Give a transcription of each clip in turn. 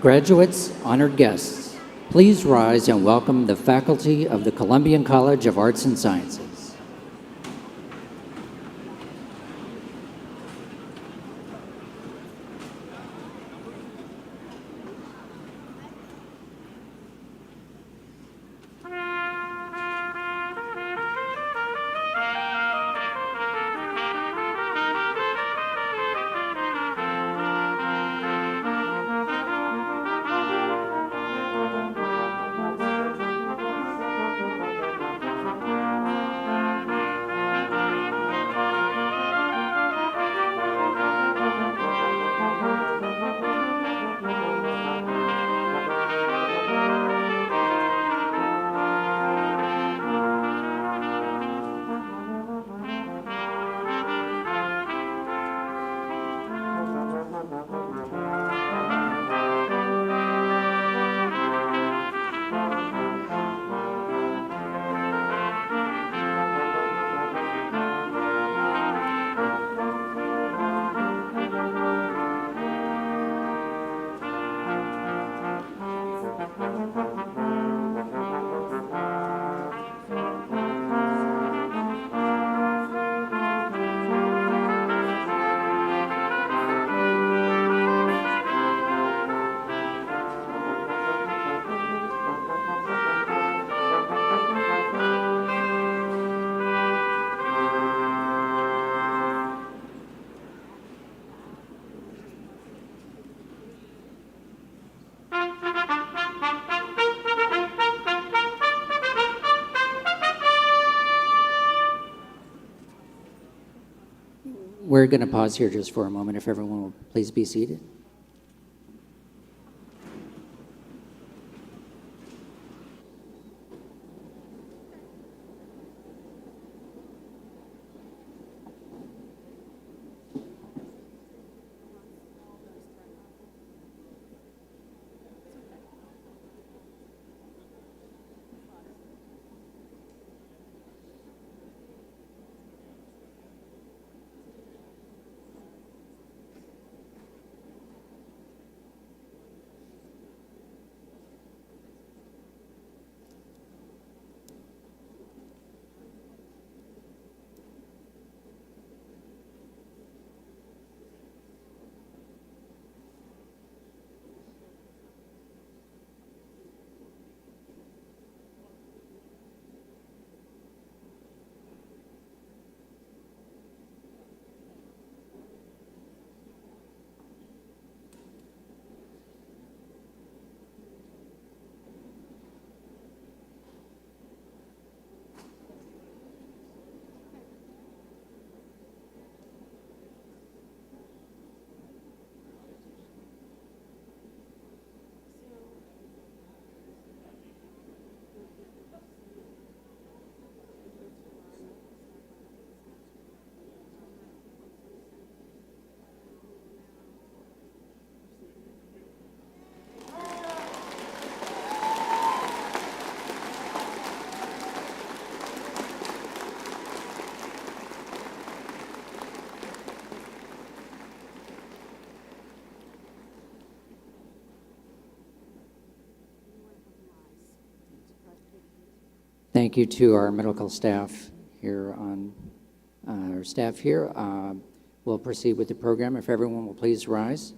Graduates, honored guests, please rise and welcome the faculty of the Columbian College of Arts and Sciences. We're going to pause here just for a moment, if everyone will please be seated. thank you to our medical staff here on our staff here. We'll proceed with the program. If everyone will please rise.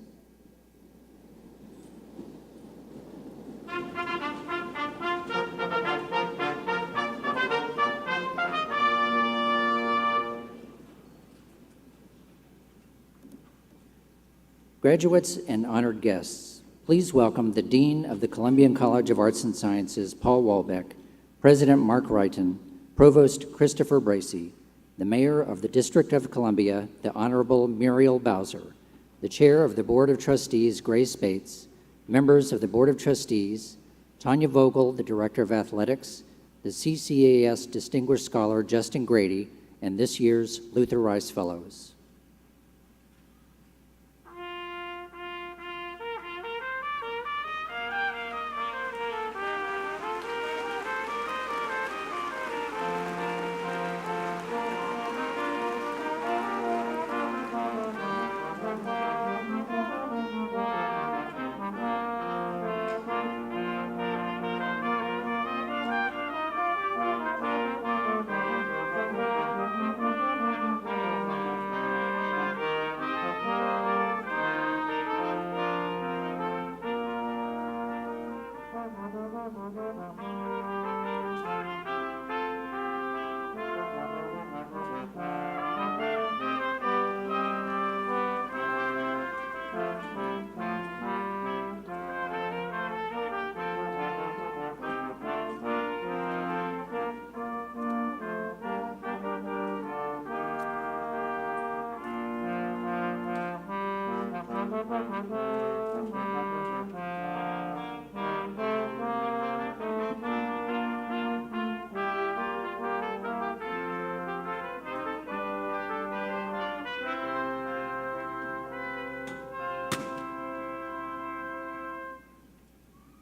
Graduates and honored guests, please welcome the Dean of the Columbian College of Arts and Sciences, Paul Walbeck, President Mark Wrighton, Provost Christopher Bracey, the Mayor of the District of Columbia, the Honorable Muriel Bowser, the Chair of the Board of Trustees, Grace Bates, members of the Board of Trustees, Tanya Vogel, the Director of Athletics, the CCAS Distinguished Scholar Justin Grady, and this year's Luther Rice Fellows.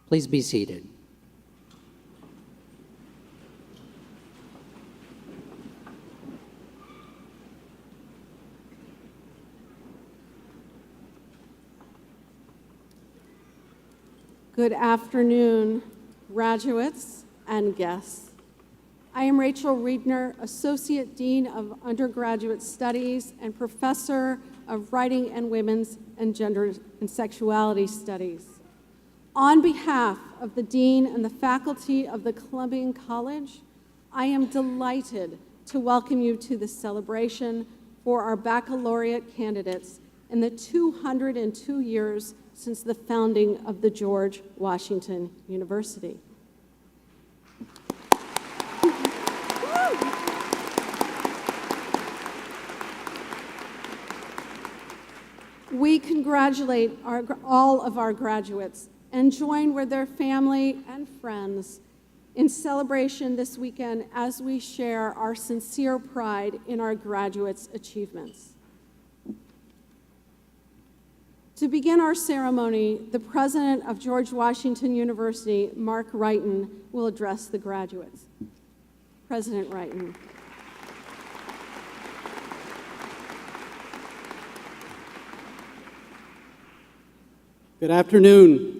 Please be seated. Good afternoon, graduates and guests. I am Rachel Riedner, Associate Dean of Undergraduate Studies and Professor of Writing and Women's and Gender and Sexuality Studies. On behalf of the Dean and the faculty of the Columbian College, I am delighted to welcome you to this celebration for our baccalaureate candidates in the 202 years since the founding of the George Washington University. We congratulate all of our graduates and join with their family and friends in celebration this weekend as we share our sincere pride in our graduates' achievements. To begin our ceremony, the President of George Washington University, Mark Wrighton, will address the graduates. President Wrighton. Good afternoon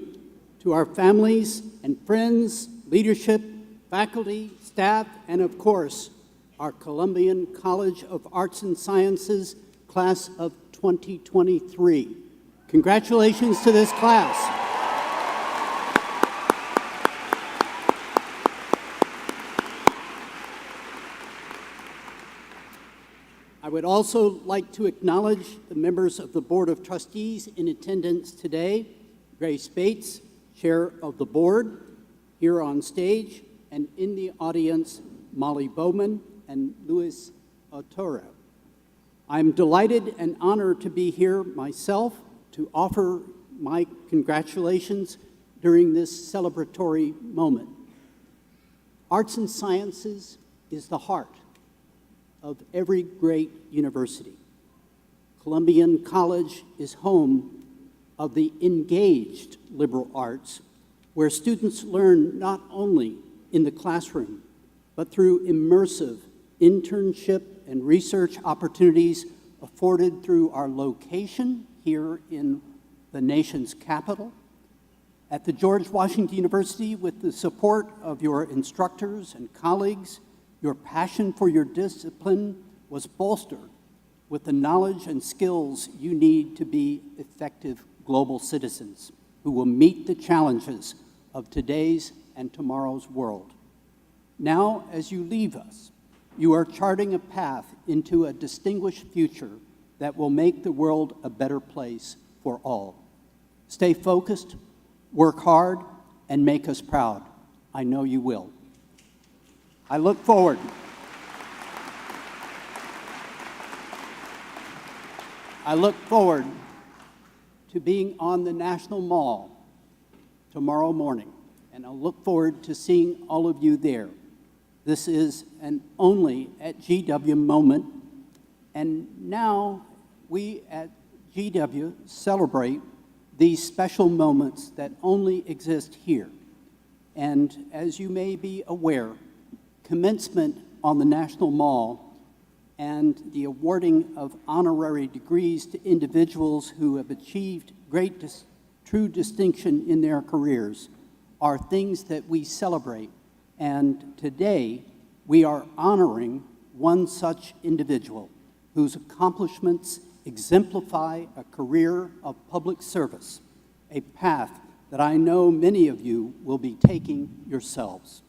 to our families and friends, leadership, faculty, staff, and of course, our Columbian College of Arts and Sciences Class of 2023. Congratulations to this class. I would also like to acknowledge the members of the Board of Trustees in attendance today, Grace Bates, Chair of the Board, here on stage, and in the audience, Molly Bowman and Louis Otero. I'm delighted and honored to be here myself to offer my congratulations during this celebratory moment. Arts and sciences is the heart of every great university. Columbian College is home of the engaged liberal arts, where students learn not only in the classroom, but through immersive internship and research opportunities afforded through our location here in the nation's capital, At the George Washington University, with the support of your instructors and colleagues, your passion for your discipline was bolstered with the knowledge and skills you need to be effective global citizens who will meet the challenges of today's and tomorrow's world. Now, as you leave us, you are charting a path into a distinguished future that will make the world a better place for all. Stay focused, work hard, and make us proud. I know you will. I look forward to being on the National Mall tomorrow morning, and I look forward to seeing all of you there. This is an only at GW moment, and now we at GW celebrate these special moments that only exist here. And as you may be aware, commencement on the National Mall and the awarding of honorary degrees to individuals who have achieved true distinction in their careers are things that we celebrate. And today, we are honoring one such individual whose accomplishments exemplify a career of public service, a path that I know many of you will be taking yourselves.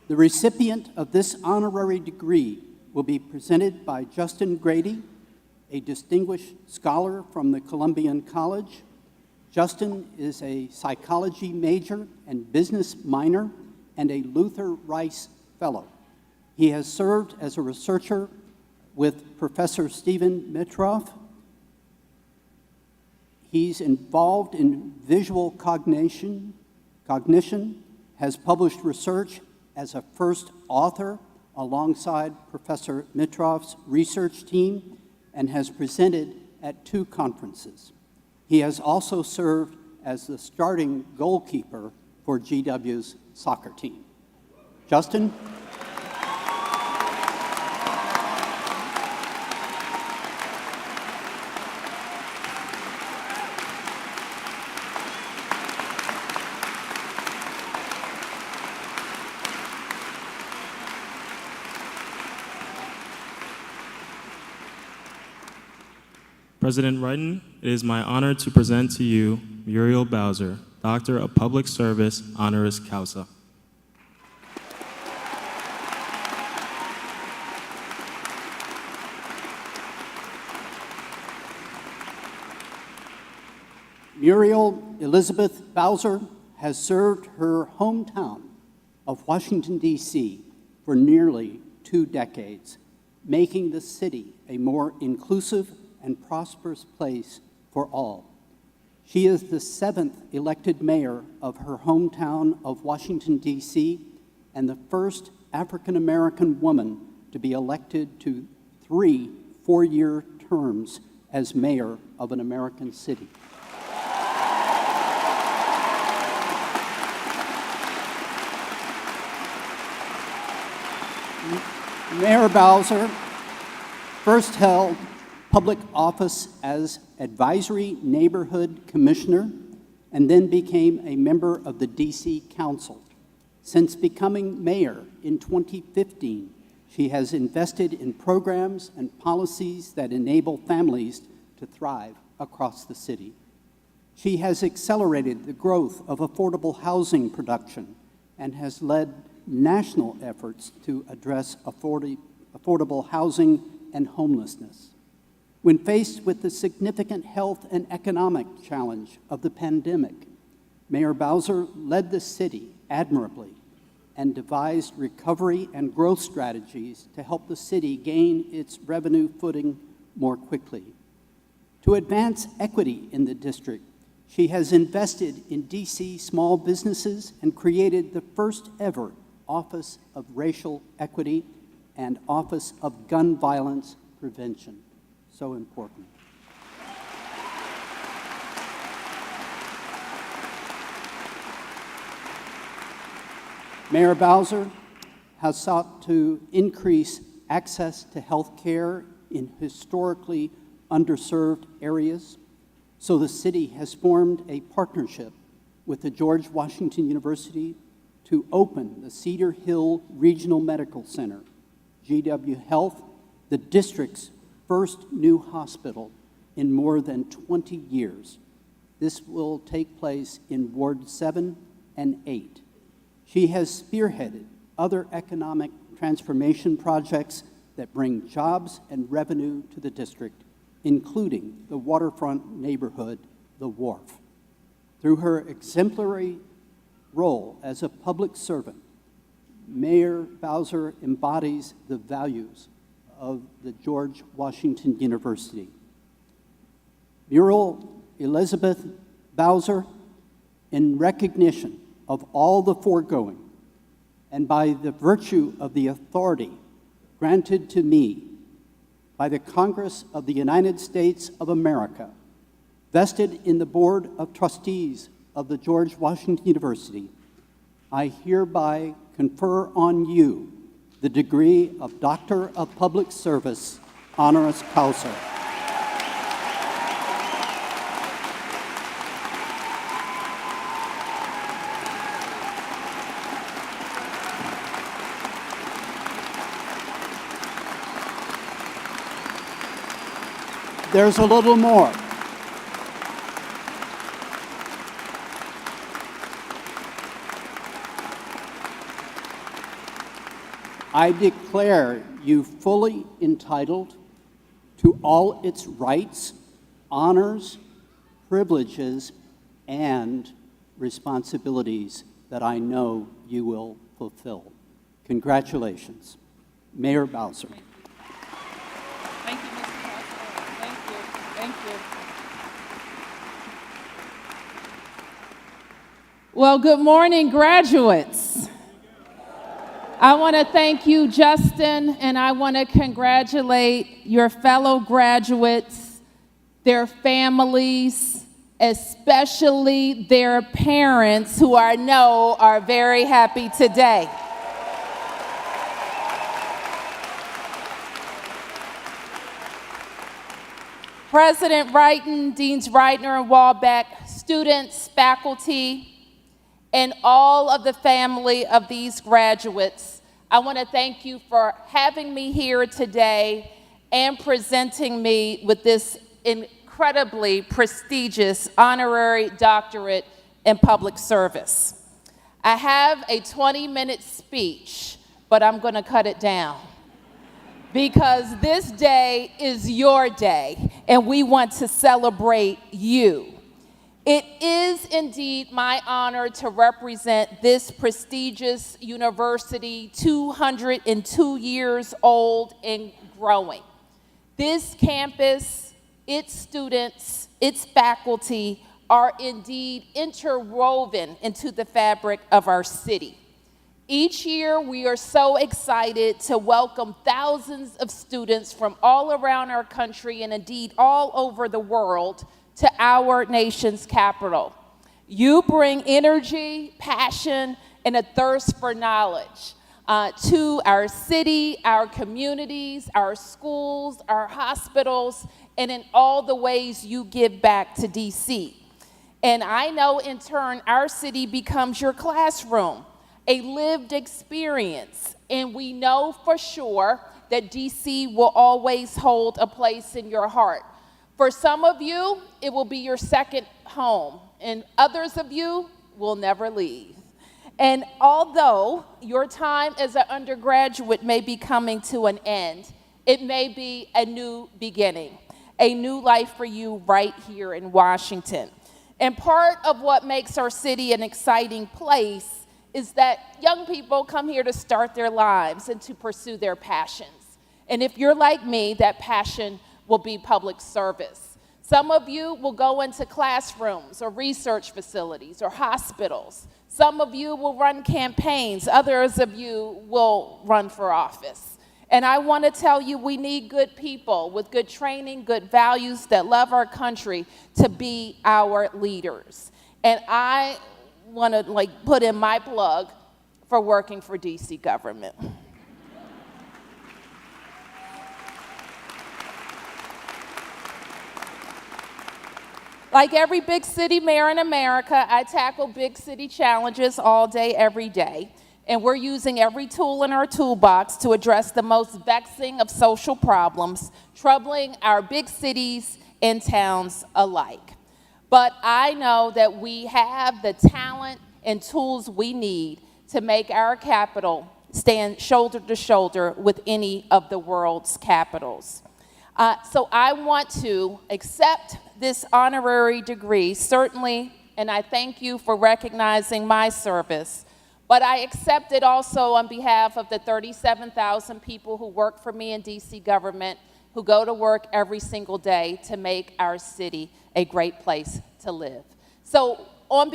The recipient of this honorary degree will be presented by Justin Grady, a distinguished scholar from the Columbian College. Justin is a psychology major and business minor and a Luther Rice Fellow. He has served as a researcher with Professor Stephen Mitroff. He's involved in visual cognition, has published research as a first author alongside Professor Mitroff's research team, and has presented at 2 conferences. He has also served as the starting goalkeeper for GW's soccer team. Justin? President Wrighton, it is my honor to present to you Muriel Bowser, Doctor of Public Service, honoris causa. Muriel Elizabeth Bowser has served her hometown of Washington, D.C. for nearly 2 decades, making the city a more inclusive and prosperous place for all. She is the 7th elected mayor of her hometown of Washington, D.C., and the first African-American woman to be elected to 3 4-year terms as mayor of an American city. Mayor Bowser first held public office as Advisory Neighborhood Commissioner and then became a member of the D.C. Council. Since becoming mayor in 2015, she has invested in programs and policies that enable families to thrive across the city. She has accelerated the growth of affordable housing production and has led national efforts to address affordable housing and homelessness. When faced with the significant health and economic challenge of the pandemic, Mayor Bowser led the city admirably and devised recovery and growth strategies to help the city gain its revenue footing more quickly. To advance equity in the district, she has invested in DC small businesses and created the first ever Office of Racial Equity and Office of Gun Violence Prevention. So important. Mayor Bowser has sought to increase access to health care in historically underserved areas, so the city has formed a partnership with the George Washington University to open the Cedar Hill Regional Medical Center, GW Health, the district's first new hospital in more than 20 years. This will take place in Ward 7 and 8. She has spearheaded other economic transformation projects that bring jobs and revenue to the district, including the waterfront neighborhood, The Wharf. Through her exemplary role as a public servant, Mayor Bowser embodies the values of the George Washington University. Mural Elizabeth Bowser, in recognition of all the foregoing, and by the virtue of the authority granted to me by the Congress of the United States of America, vested in the Board of Trustees of the George Washington University, I hereby confer on you the degree of Doctor of Public Service, honoris causa. There's a little more. I declare you fully entitled to all its rights, honors, privileges, and responsibilities that I know you will fulfill. Congratulations. Mayor Bowser. Thank you, Mr. President. Thank you. Well, good morning, graduates. I want to thank you, Justin, and I want to congratulate your fellow graduates, their families, especially their parents, who I know are very happy today. President Wrighton, Deans Reitner and Walbeck, students, faculty, and all of the family of these graduates, I want to thank you for having me here today and presenting me with this incredibly prestigious honorary doctorate in public service. I have a 20-minute speech, but I'm going to cut it down because this day is your day, and we want to celebrate you. It is indeed my honor to represent this prestigious university, 202 years old and growing. This campus, its students, its faculty are indeed interwoven into the fabric of our city. Each year, we are so excited to welcome thousands of students from all around our country and indeed all over the world to our nation's capital. You bring energy, passion, and a thirst for knowledge to our city, our communities, our schools, our hospitals, and in all the ways you give back to DC. And I know in turn, our city becomes your classroom, a lived experience. And we know for sure that DC will always hold a place in your heart. For some of you, it will be your second home, and others of you will never leave. And although your time as an undergraduate may be coming to an end, it may be a new beginning, a new life for you right here in Washington. And part of what makes our city an exciting place is that young people come here to start their lives and to pursue their passions. And if you're like me, that passion will be public service. Some of you will go into classrooms or research facilities or hospitals. Some of you will run campaigns. Others of you will run for office. And I want to tell you, we need good people with good training, good values that love our country to be our leaders. And I want to put in my plug for working for DC government. Like every big city mayor in America, I tackle big city challenges all day, every day. And we're using every tool in our toolbox to address the most vexing of social problems, troubling our big cities and towns alike. But I know that we have the talent and tools we need to make our capital stand shoulder to shoulder with any of the world's capitals. So I want to accept this honorary degree, certainly, and I thank you for recognizing my service, but I accept it also on behalf of the 37,000 people who work for me in DC government, who go to work every single day to make our city a great place to live. So on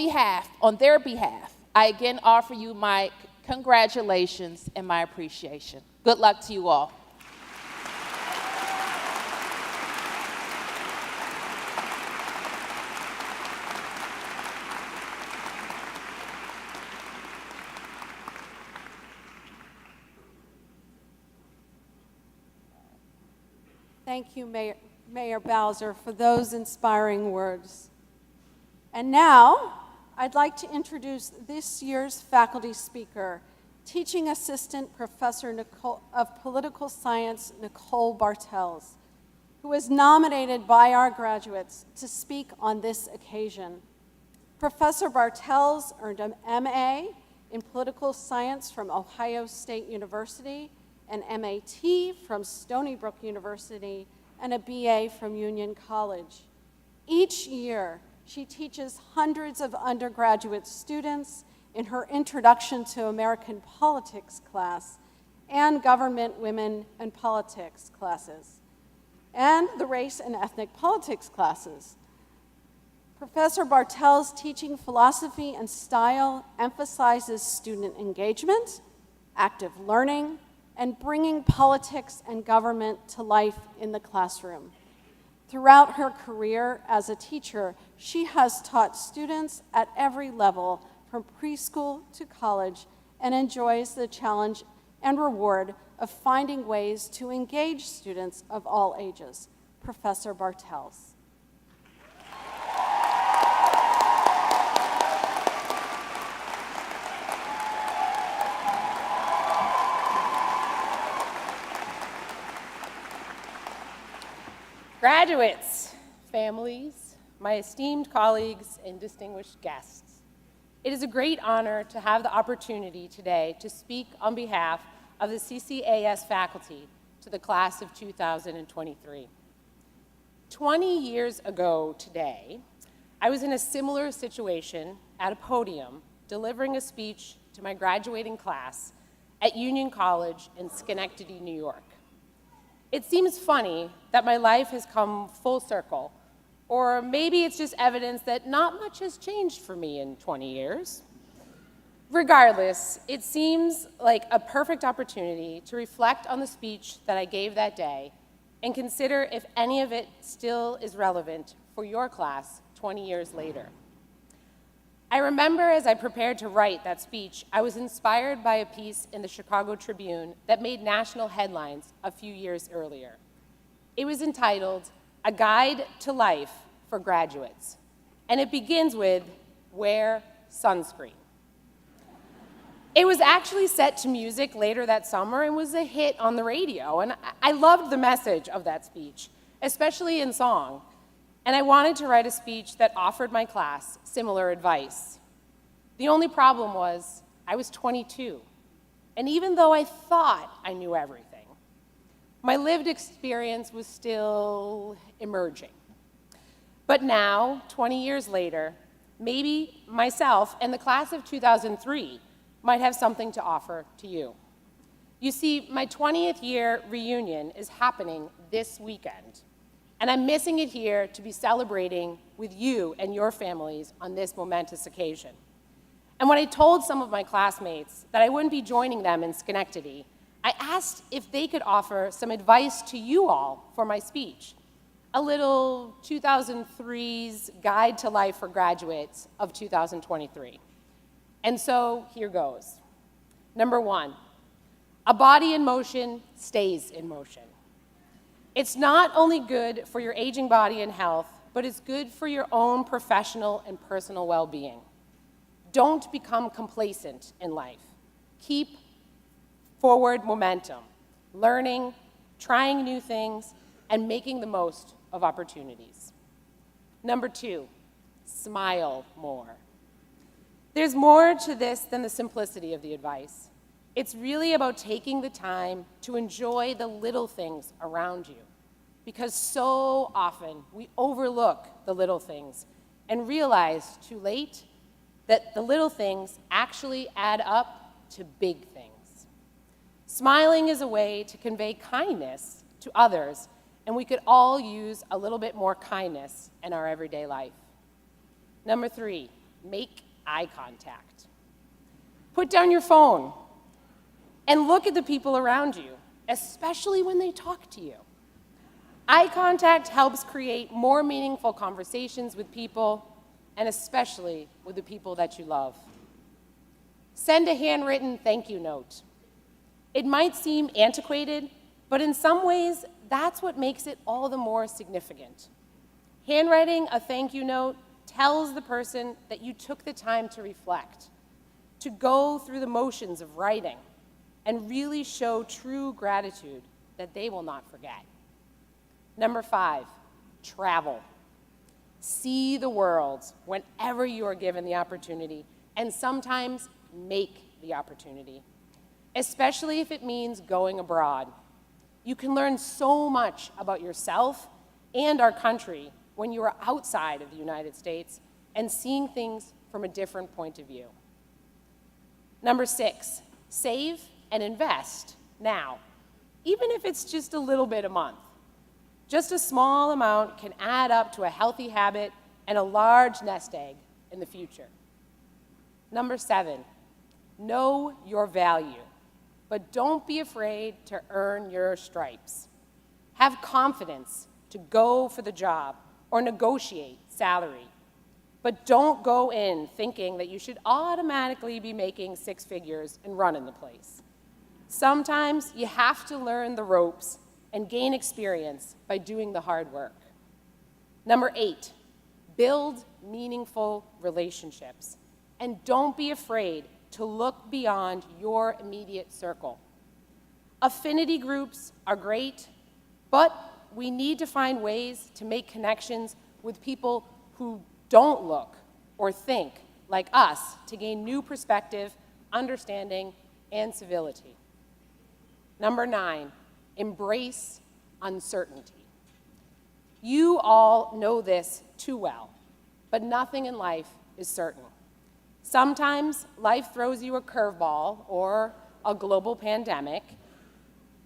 their behalf, I again offer you my congratulations and my appreciation. Good luck to you all. Thank you, Mayor Bowser, for those inspiring words. And now, I'd like to introduce this year's faculty speaker, Teaching Assistant Professor of Political Science, Nicole Bartels, who was nominated by our graduates to speak on this occasion. Professor Bartels earned an MA in Political Science from Ohio State University, an MAT from Stony Brook University, and a BA from Union College. Each year, she teaches hundreds of undergraduate students in her Introduction to American Politics class and Government, Women, and Politics classes, and the Race and Ethnic Politics classes. Professor Bartels' teaching philosophy and style emphasizes student engagement, active learning, and bringing politics and government to life in the classroom. Throughout her career as a teacher, she has taught students at every level, from preschool to college, and enjoys the challenge and reward of finding ways to engage students of all ages. Professor Bartels. Graduates, families, my esteemed colleagues, and distinguished guests, it is a great honor to have the opportunity today to speak on behalf of the CCAS faculty to the class of 2023. 20 years ago today, I was in a similar situation at a podium delivering a speech to my graduating class at Union College in Schenectady, New York. It seems funny that my life has come full circle, or maybe it's just evidence that not much has changed for me in 20 years. Regardless, it seems like a perfect opportunity to reflect on the speech that I gave that day and consider if any of it still is relevant for your class 20 years later. I remember as I prepared to write that speech, I was inspired by a piece in the Chicago Tribune that made national headlines a few years earlier. It was entitled, "A Guide to Life for Graduates," and it begins with, "Wear sunscreen." It was actually set to music later that summer and was a hit on the radio, and I loved the message of that speech, especially in song. And I wanted to write a speech that offered my class similar advice. The only problem was I was 22, and even though I thought I knew everything, my lived experience was still emerging. But now, 20 years later, maybe myself and the class of 2003 might have something to offer to you. You see, my 20th year reunion is happening this weekend, and I'm missing it here to be celebrating with you and your families on this momentous occasion. And when I told some of my classmates that I wouldn't be joining them in Schenectady, I asked if they could offer some advice to you all for my speech, a little 2003's Guide to Life for Graduates of 2023. And so here goes. Number one, a body in motion stays in motion. It's not only good for your aging body and health, but it's good for your own professional and personal well-being. Don't become complacent in life. Keep forward momentum, learning, trying new things, and making the most of opportunities. Number 2, smile more. There's more to this than the simplicity of the advice. It's really about taking the time to enjoy the little things around you, because so often we overlook the little things and realize too late that the little things actually add up to big things. Smiling is a way to convey kindness to others, and we could all use a little bit more kindness in our everyday life. Number 3, make eye contact. Put down your phone and look at the people around you, especially when they talk to you. Eye contact helps create more meaningful conversations with people, and especially with the people that you love. Send a handwritten thank you note. It might seem antiquated, but in some ways, that's what makes it all the more significant. Handwriting a thank you note tells the person that you took the time to reflect, to go through the motions of writing, and really show true gratitude that they will not forget. Number 5, travel. See the world whenever you are given the opportunity, and sometimes make the opportunity, especially if it means going abroad. You can learn so much about yourself and our country when you are outside of the United States and seeing things from a different point of view. Number 6, save and invest now, even if it's just a little bit a month. Just a small amount can add up to a healthy habit and a large nest egg in the future. Number 7, know your value, but don't be afraid to earn your stripes. Have confidence to go for the job or negotiate salary, but don't go in thinking that you should automatically be making 6 figures and running the place. Sometimes you have to learn the ropes and gain experience by doing the hard work. Number 8, build meaningful relationships, and don't be afraid to look beyond your immediate circle. Affinity groups are great, but we need to find ways to make connections with people who don't look or think like us to gain new perspective, understanding, and civility. Number 9, embrace uncertainty. You all know this too well, but nothing in life is certain. Sometimes life throws you a curveball or a global pandemic,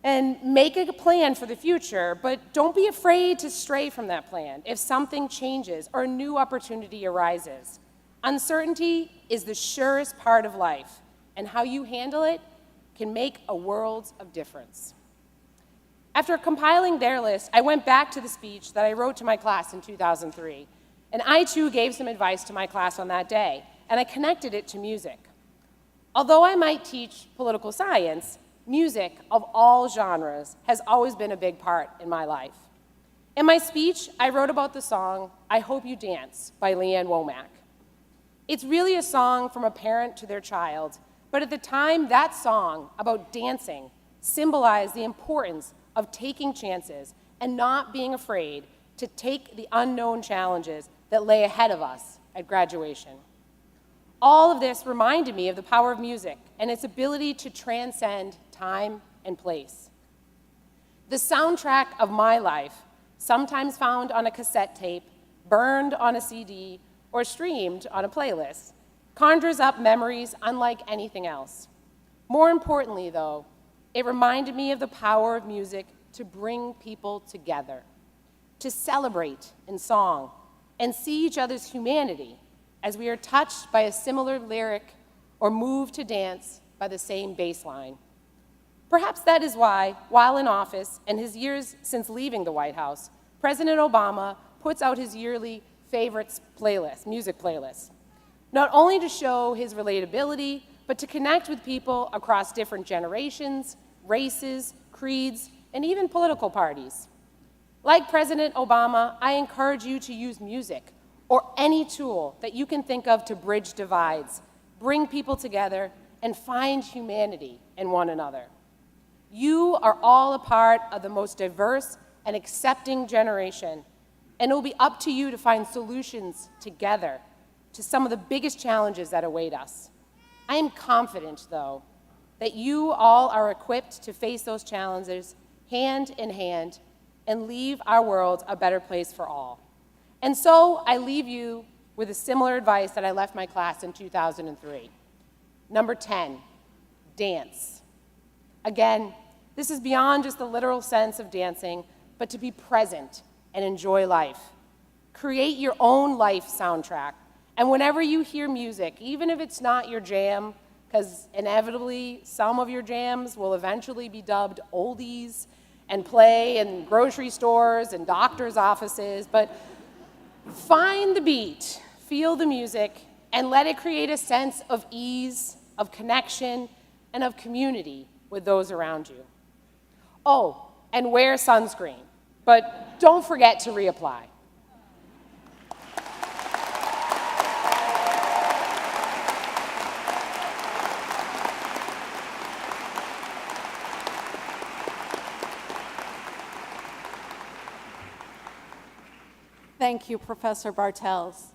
and make a plan for the future, but don't be afraid to stray from that plan if something changes or a new opportunity arises. Uncertainty is the surest part of life, and how you handle it can make a world of difference. After compiling their list, I went back to the speech that I wrote to my class in 2003, and I too gave some advice to my class on that day, and I connected it to music. Although I might teach political science, music of all genres has always been a big part in my life. In my speech, I wrote about the song "I Hope You Dance" by Leanne Womack. It's really a song from a parent to their child, but at the time, that song about dancing symbolized the importance of taking chances and not being afraid to take the unknown challenges that lay ahead of us at graduation. All of this reminded me of the power of music and its ability to transcend time and place. The soundtrack of my life, sometimes found on a cassette tape, burned on a CD, or streamed on a playlist, conjures up memories unlike anything else. More importantly, though, it reminded me of the power of music to bring people together, to celebrate in song, and see each other's humanity as we are touched by a similar lyric or moved to dance by the same bass line. Perhaps that is why, while in office and his years since leaving the White House, President Obama puts out his yearly favorites playlist, music playlist, not only to show his relatability, but to connect with people across different generations, races, creeds, and even political parties. Like President Obama, I encourage you to use music or any tool that you can think of to bridge divides, bring people together, and find humanity in one another. You are all a part of the most diverse and accepting generation, and it will be up to you to find solutions together to some of the biggest challenges that await us. I am confident, though, that you all are equipped to face those challenges hand in hand and leave our world a better place for all. And so I leave you with a similar advice that I left my class in 2003. Number 10, dance. Again, this is beyond just the literal sense of dancing, but to be present and enjoy life. Create your own life soundtrack. And whenever you hear music, even if it's not your jam, because inevitably some of your jams will eventually be dubbed oldies and play in grocery stores and doctors' offices, but find the beat, feel the music, and let it create a sense of ease, of connection, and of community with those around you. Oh, and wear sunscreen, but don't forget to reapply. Thank you, Professor Bartels.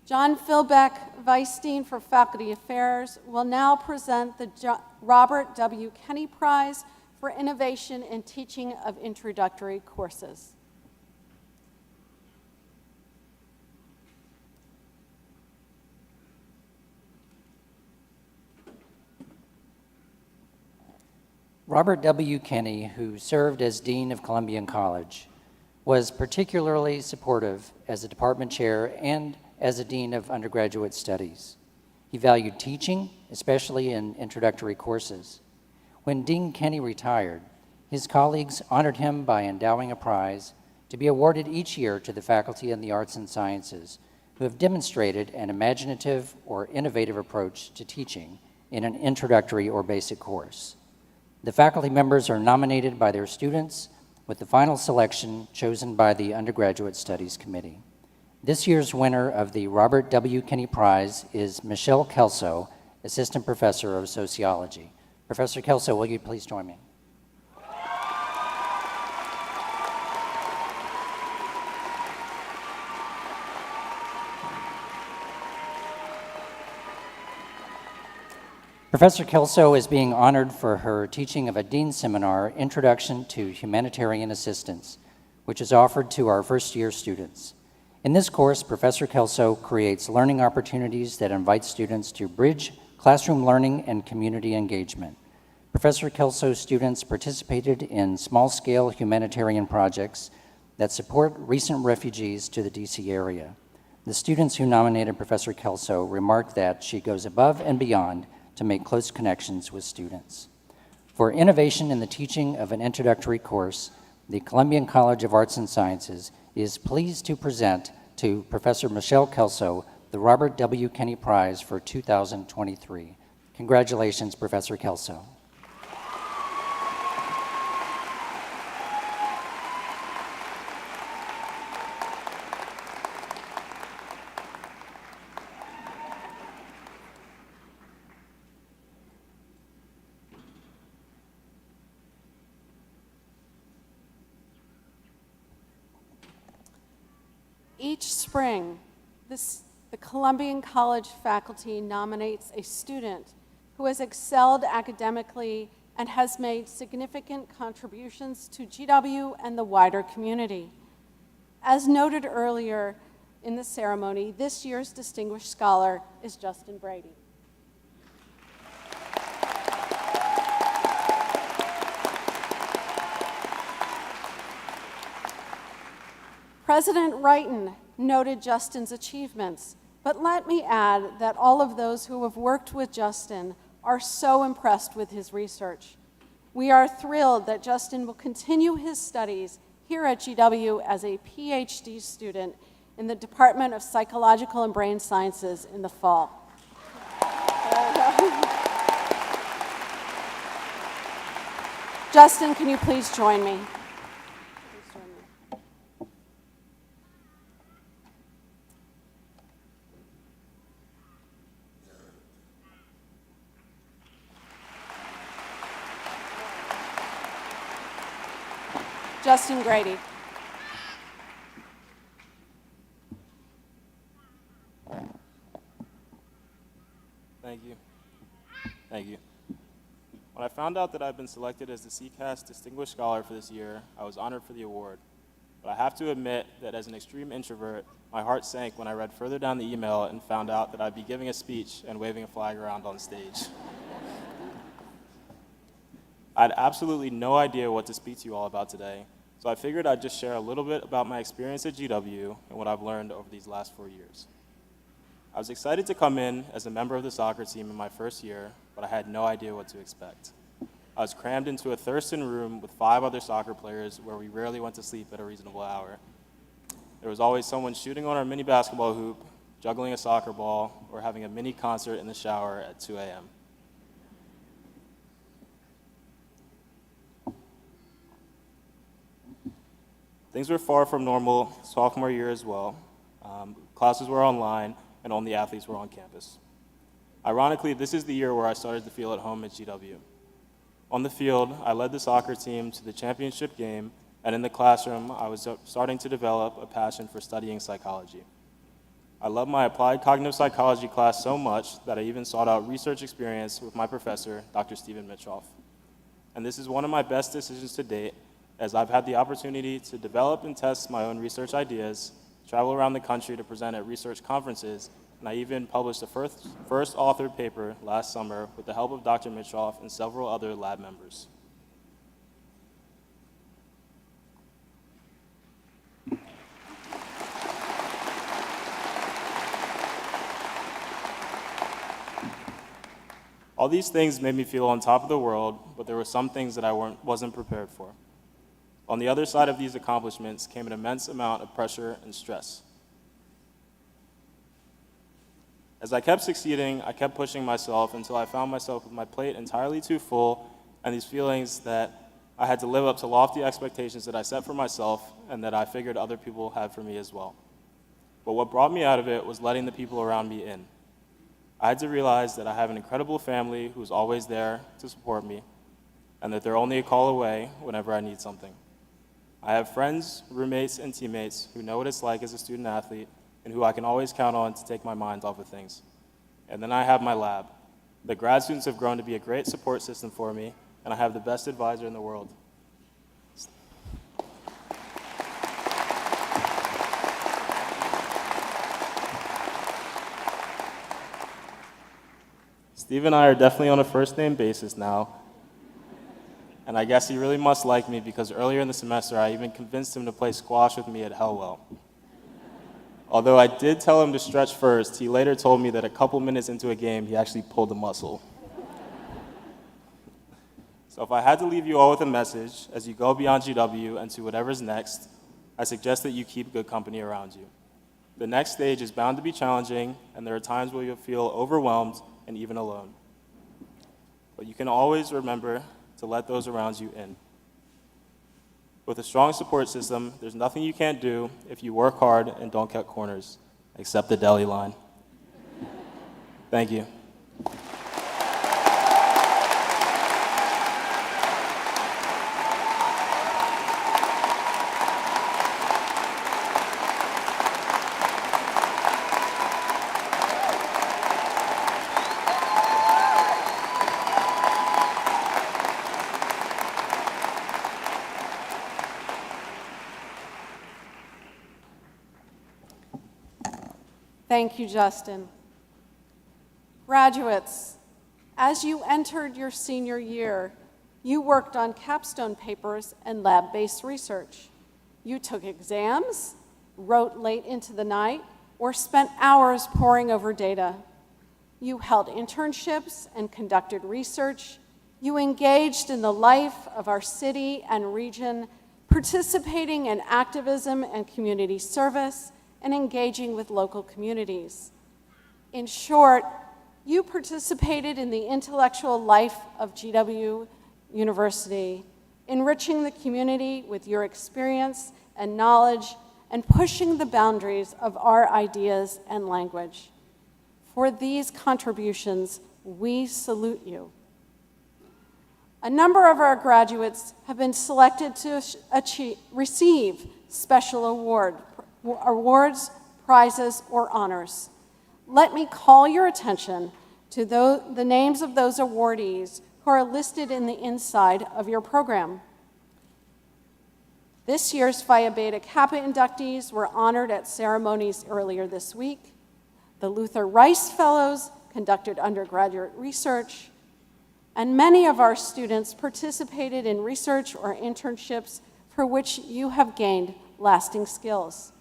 John Philbeck, Vice Dean for Faculty Affairs, will now present the Robert W. Kenney Prize for Innovation in Teaching of Introductory Courses. Robert W. Kenney, who served as Dean of Columbian College, was particularly supportive as a department chair and as a dean of undergraduate studies. He valued teaching, especially in introductory courses. When Dean Kenney retired, his colleagues honored him by endowing a prize to be awarded each year to the faculty in the arts and sciences who have demonstrated an imaginative or innovative approach to teaching in an introductory or basic course. The faculty members are nominated by their students, with the final selection chosen by the Undergraduate Studies Committee. This year's winner of the Robert W. Kenney Prize is Michelle Kelso, Assistant Professor of Sociology. Professor Kelso, will you please join me? Professor Kelso is being honored for her teaching of a Dean's Seminar, Introduction to Humanitarian Assistance, which is offered to our first-year students. In this course, Professor Kelso creates learning opportunities that invite students to bridge classroom learning and community engagement. Professor Kelso's students participated in small-scale humanitarian projects that support recent refugees to the DC area. The students who nominated Professor Kelso remarked that she goes above and beyond to make close connections with students. For innovation in the teaching of an introductory course, the Columbian College of Arts and Sciences is pleased to present to Professor Michelle Kelso the Robert W. Kenney Prize for 2023. Congratulations, Professor Kelso. Each spring, the Columbian College faculty nominates a student who has excelled academically and has made significant contributions to GW and the wider community. As noted earlier in the ceremony, this year's distinguished scholar is Justin Brady. President Wrighton noted Justin's achievements, but let me add that all of those who have worked with Justin are so impressed with his research. We are thrilled that Justin will continue his studies here at GW as a PhD student in the Department of Psychological and Brain Sciences in the fall. Justin, can you please join me? Justin Grady. Thank you. Thank you. When I found out that I'd been selected as the CCAS Distinguished Scholar for this year, I was honored for the award. But I have to admit that as an extreme introvert, my heart sank when I read further down the email and found out that I'd be giving a speech and waving a flag around on stage. I had absolutely no idea what to speak to you all about today, so I figured I'd just share a little bit about my experience at GW and what I've learned over these last 4 years. I was excited to come in as a member of the soccer team in my first year, but I had no idea what to expect. I was crammed into a Thurston room with 5 other soccer players where we rarely went to sleep at a reasonable hour. There was always someone shooting on our mini basketball hoop, juggling a soccer ball, or having a mini concert in the shower at 2 a.m. Things were far from normal sophomore year as well. Classes were online, and only athletes were on campus. Ironically, this is the year where I started to feel at home at GW. On the field, I led the soccer team to the championship game, and in the classroom, I was starting to develop a passion for studying psychology. I loved my applied cognitive psychology class so much that I even sought out research experience with my professor, Dr. Stephen Mitchoff. And this is one of my best decisions to date, as I've had the opportunity to develop and test my own research ideas, travel around the country to present at research conferences, and I even published a first authored paper last summer with the help of Dr. Mitchoff and several other lab members. All these things made me feel on top of the world, but there were some things that I wasn't prepared for. On the other side of these accomplishments came an immense amount of pressure and stress. As I kept succeeding, I kept pushing myself until I found myself with my plate entirely too full and these feelings that I had to live up to lofty expectations that I set for myself and that I figured other people had for me as well. But what brought me out of it was letting the people around me in. I had to realize that I have an incredible family who's always there to support me and that they're only a call away whenever I need something. I have friends, roommates, and teammates who know what it's like as a student athlete and who I can always count on to take my mind off of things. And then I have my lab. The grad students have grown to be a great support system for me, and I have the best advisor in the world. Steve and I are definitely on a first-name basis now, and I guess he really must like me because earlier in the semester I even convinced him to play squash with me at Hellwell. Although I did tell him to stretch first, he later told me that a couple minutes into a game he actually pulled a muscle. So if I had to leave you all with a message as you go beyond GW and to whatever's next, I suggest that you keep good company around you. The next stage is bound to be challenging, and there are times where you'll feel overwhelmed and even alone. But you can always remember to let those around you in. With a strong support system, there's nothing you can't do if you work hard and don't cut corners, except the deli line. Thank you. Thank you, Justin. Graduates, as you entered your senior year, you worked on capstone papers and lab-based research. You took exams, wrote late into the night, or spent hours poring over data. You held internships and conducted research. You engaged in the life of our city and region, participating in activism and community service, and engaging with local communities. In short, you participated in the intellectual life of GW University, enriching the community with your experience and knowledge and pushing the boundaries of our ideas and language. For these contributions, we salute you. A number of our graduates have been selected to receive special awards, prizes, or honors. Let me call your attention to the names of those awardees who are listed in the inside of your program. This year's Phi Beta Kappa inductees were honored at ceremonies earlier this week. The Luther Rice Fellows conducted undergraduate research, and many of our students participated in research or internships for which you have gained lasting skills.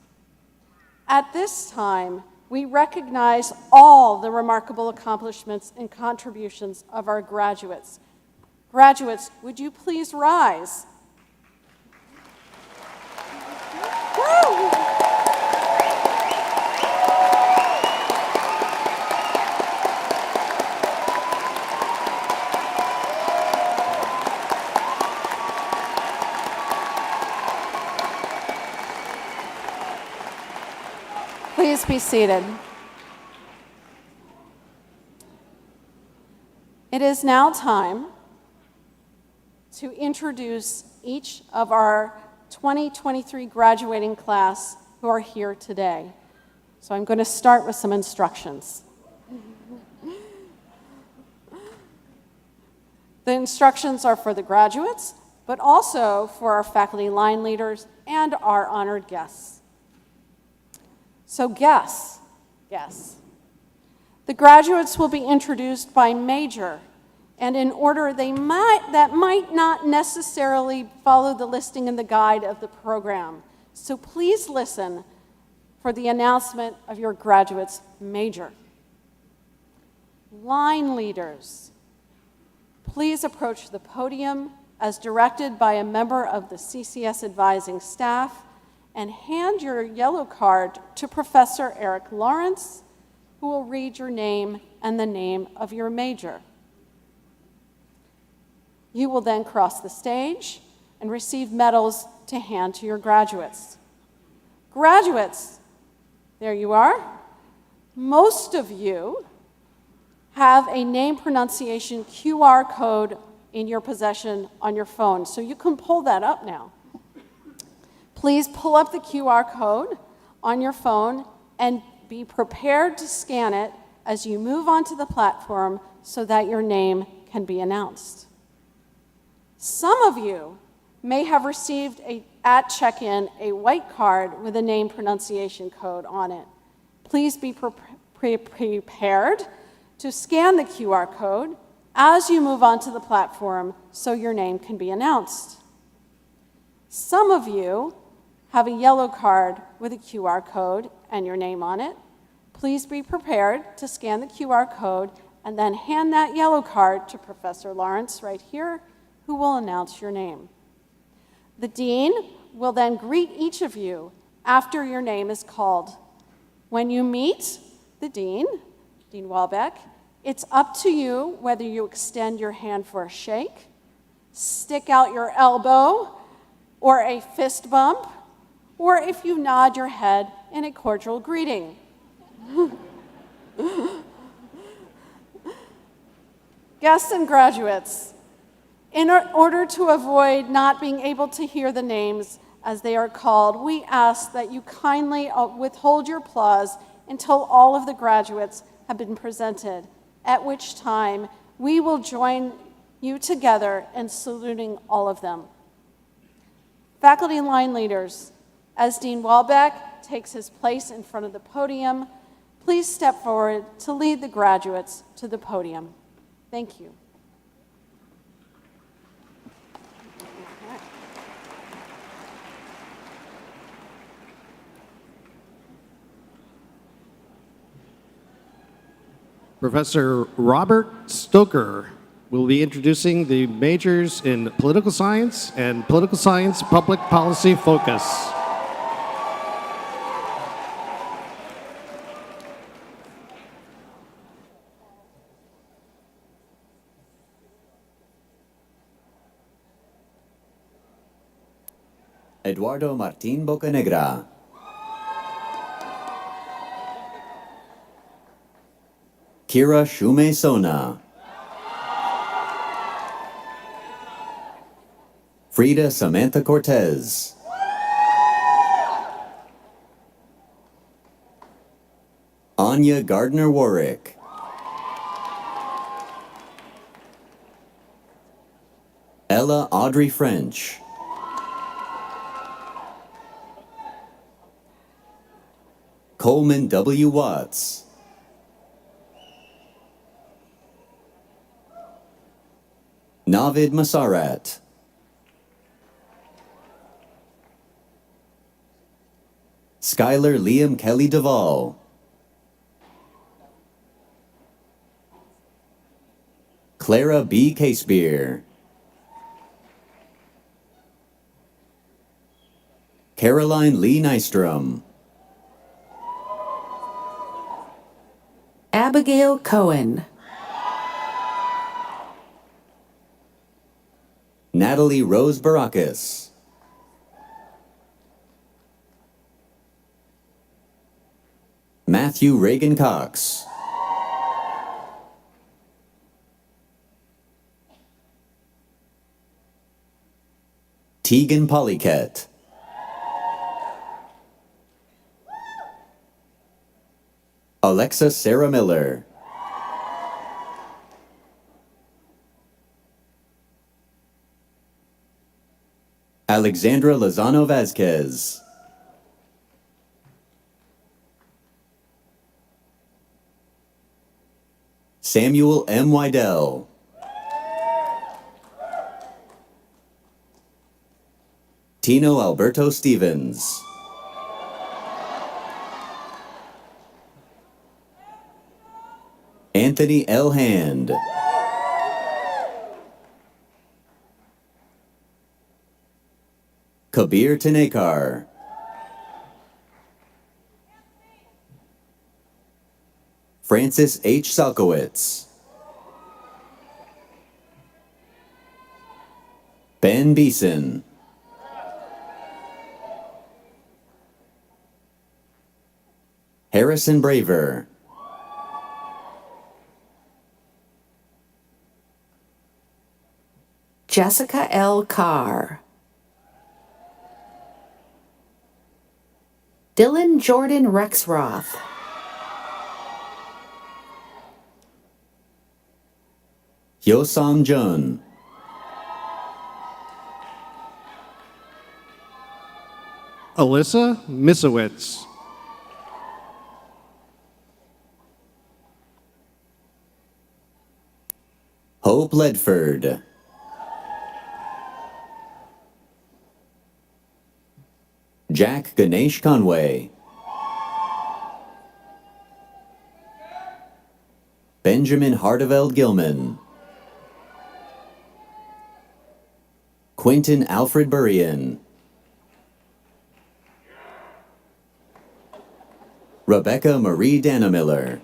At this time, we recognize all the remarkable accomplishments and contributions of our graduates. Graduates, would you please rise? Woo! Please be seated. It is now time to introduce each of our 2023 graduating class who are here today. So I'm going to start with some instructions. The instructions are for the graduates, but also for our faculty line leaders and our honored guests. So guess. The graduates will be introduced by major, and in order that might not necessarily follow the listing in the guide of the program. So please listen for the announcement of your graduate's major. Line leaders, please approach the podium as directed by a member of the CCS advising staff and hand your yellow card to Professor Eric Lawrence, who will read your name and the name of your major. You will then cross the stage and receive medals to hand to your graduates. Graduates, there you are. Most of you have a name pronunciation QR code in your possession on your phone, so you can pull that up now. Please pull up the QR code on your phone and be prepared to scan it as you move onto the platform so that your name can be announced. Some of you may have received at check-in a white card with a name pronunciation code on it. Please be prepared to scan the QR code as you move onto the platform so your name can be announced. Some of you have a yellow card with a QR code and your name on it. Please be prepared to scan the QR code and then hand that yellow card to Professor Lawrence right here, who will announce your name. The dean will then greet each of you after your name is called. When you meet the dean, Dean Walbeck, it's up to you whether you extend your hand for a shake, stick out your elbow, or a fist bump, or if you nod your head in a cordial greeting. Guests and graduates, in order to avoid not being able to hear the names as they are called, we ask that you kindly withhold your applause until all of the graduates have been presented, at which time we will join you together in saluting all of them. Faculty line leaders, as Dean Walbeck takes his place in front of the podium, please step forward to lead the graduates to the podium. Thank you. Professor Robert Stoker will be introducing the majors in political science and political science public policy focus. Eduardo Martín Bocanegra. Kira Shume Sona. Frida Samantha Cortez. Anya Gardner Warwick. Ella Audrey French. Coleman W. Watts. Navid Masarat. Skylar Liam Kelly Duvall. Clara B. Casebeer. Caroline Lee Nystrom. Abigail Cohen. Natalie Rose Barakis. Matthew Reagan Cox. Tegan Polyket. Alexa Sarah Miller. Alexandra Lozano Vasquez. Samuel M. Wydell. Tino Alberto Stevens. Anthony L. Hand. Kabir Tanekar. Francis H. Salkowitz. Ben Beeson. Harrison Braver. Jessica L. Carr. Dylan Jordan Rexroth. Hyosam Jun. Alyssa Misowitz. Hope Ledford. Jack Ganesh Conway. Benjamin Hardeveld Gilman. Quentin Alfred Burian. Rebecca Marie Dannemiller.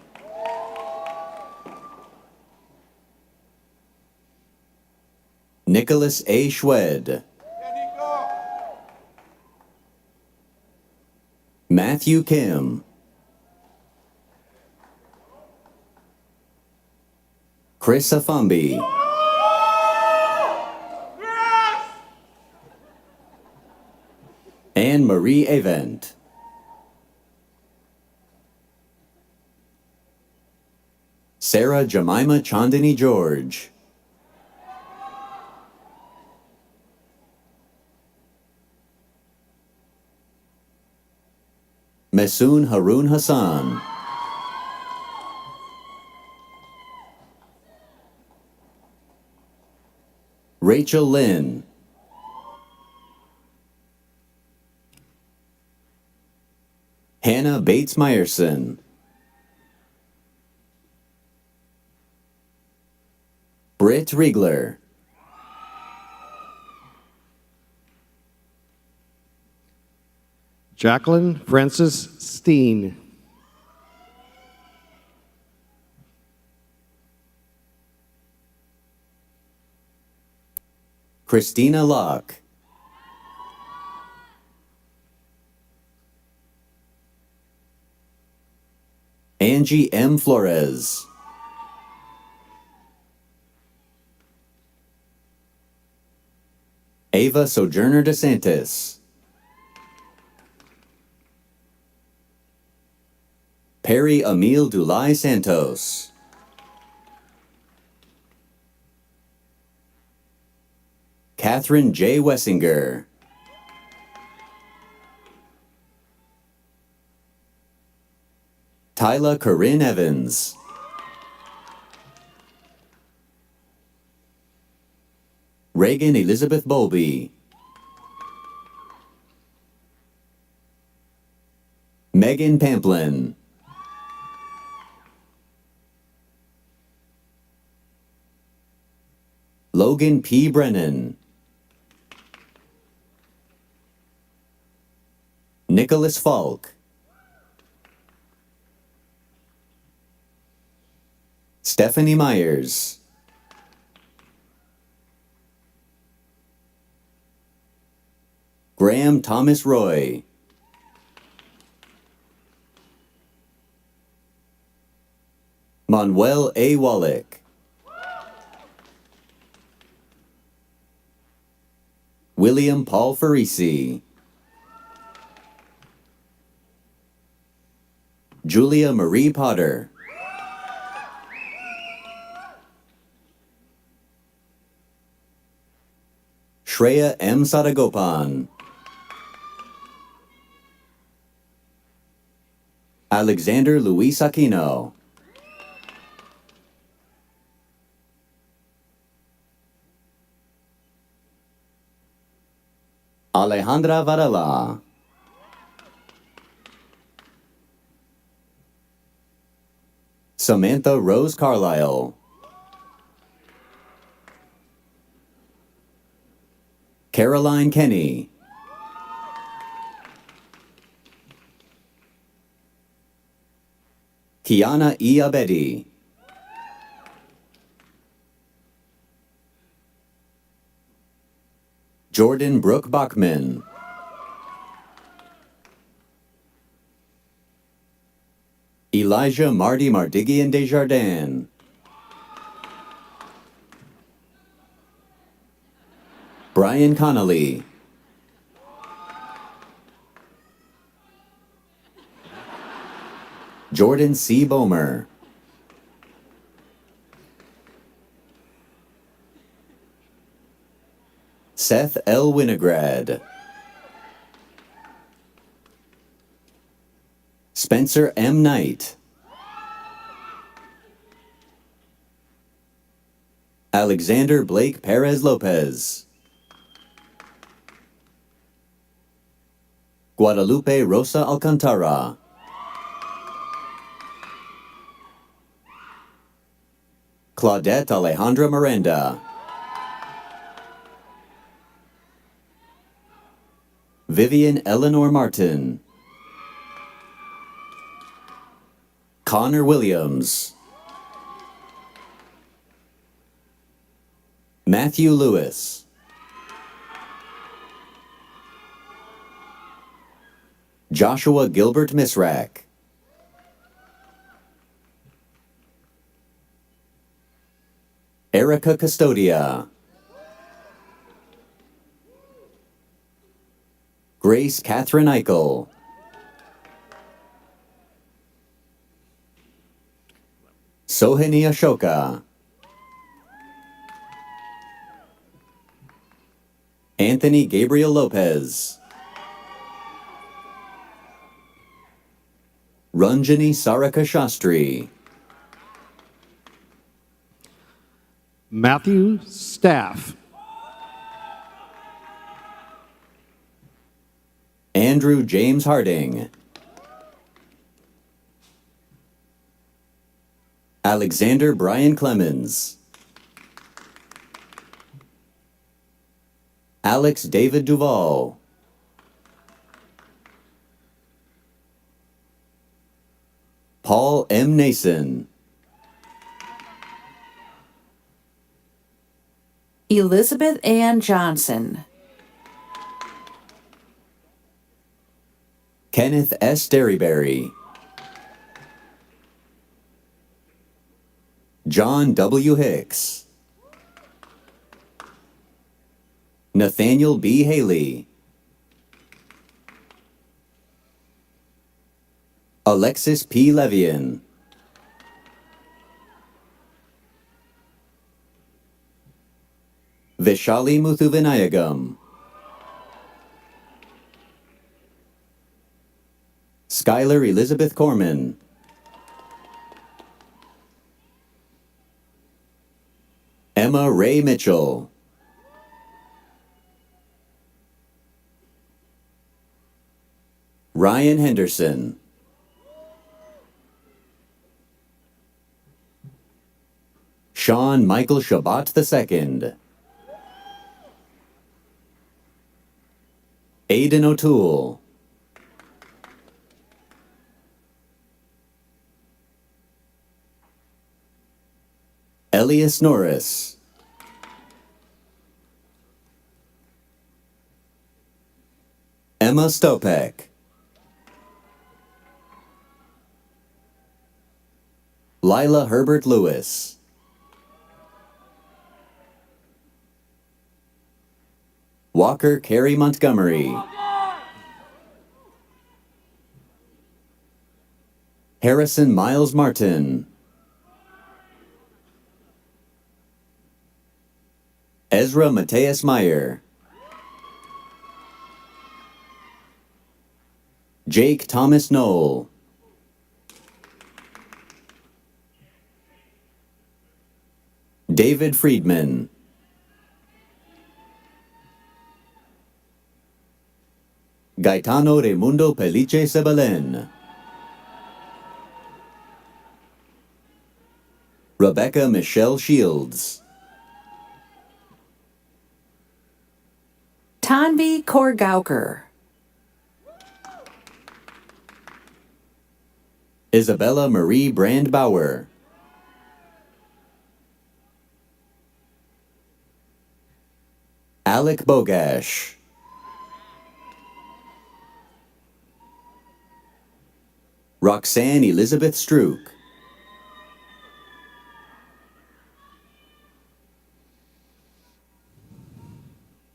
Nicholas A. Schwed. Matthew Kim. Chris Afambi. Anne Marie Avent. Sarah Jemima Chandani George. Mesoon Harun Hassan. Rachel Lynn. Hannah Bates Meyerson. Britt Riegler. Jacqueline Frances Steen. Christina Locke. Angie M. Flores. Ava Sojourner DeSantis. Perry Emil Dulai Santos. Catherine J. Wessinger. Tyla Corinne Evans. Reagan Elizabeth Bowlby. Megan Pamplin. Logan P. Brennan. Nicholas Falk. Stephanie Myers. Graham Thomas Roy. Manuel A. Wallach. William Paul Farisi. Julia Marie Potter. Shreya M. Sadagopan. Alexander Luis Aquino. Alejandra Varela. Samantha Rose Carlisle. Caroline Kenny. Kiana E. Abedi. Jordan Brooke Bachman. Elijah Marty Mardigian Desjardins. Brian Connolly. Jordan C. Bomer. Seth L. Winograd. Spencer M. Knight. Alexander Blake Perez Lopez. Guadalupe Rosa Alcantara. Claudette Alejandra Miranda. Vivian Eleanor Martin. Connor Williams. Matthew Lewis. Joshua Gilbert Misrak. Erica Custodia. Grace Catherine Eichel. Sohini Ashoka. Anthony Gabriel Lopez. Ranjani Sarika Shastri. Matthew Staff. Andrew James Harding. Alexander Brian Clemens. Alex David Duval. Paul M. Nason. Elizabeth Ann Johnson. Kenneth S. Derryberry. John W. Hicks. Nathaniel B. Haley. Alexis P. Levian. Vishali Muthuvinayagam. Skylar Elizabeth Corman. Emma Ray Mitchell. Ryan Henderson. Sean Michael Shabbat II. Aidan O'Toole. Elias Norris. Emma Stopek. Lila Herbert Lewis. Walker Carey Montgomery. Harrison Miles Martin. Ezra Mateus Meyer. Jake Thomas Knoll. David Friedman. Gaetano Raimundo Peliche Sebelen. Rebecca Michelle Shields. Tanvi Korgauker. Isabella Marie Brandbauer. Alec Bogash. Roxanne Elizabeth Strook.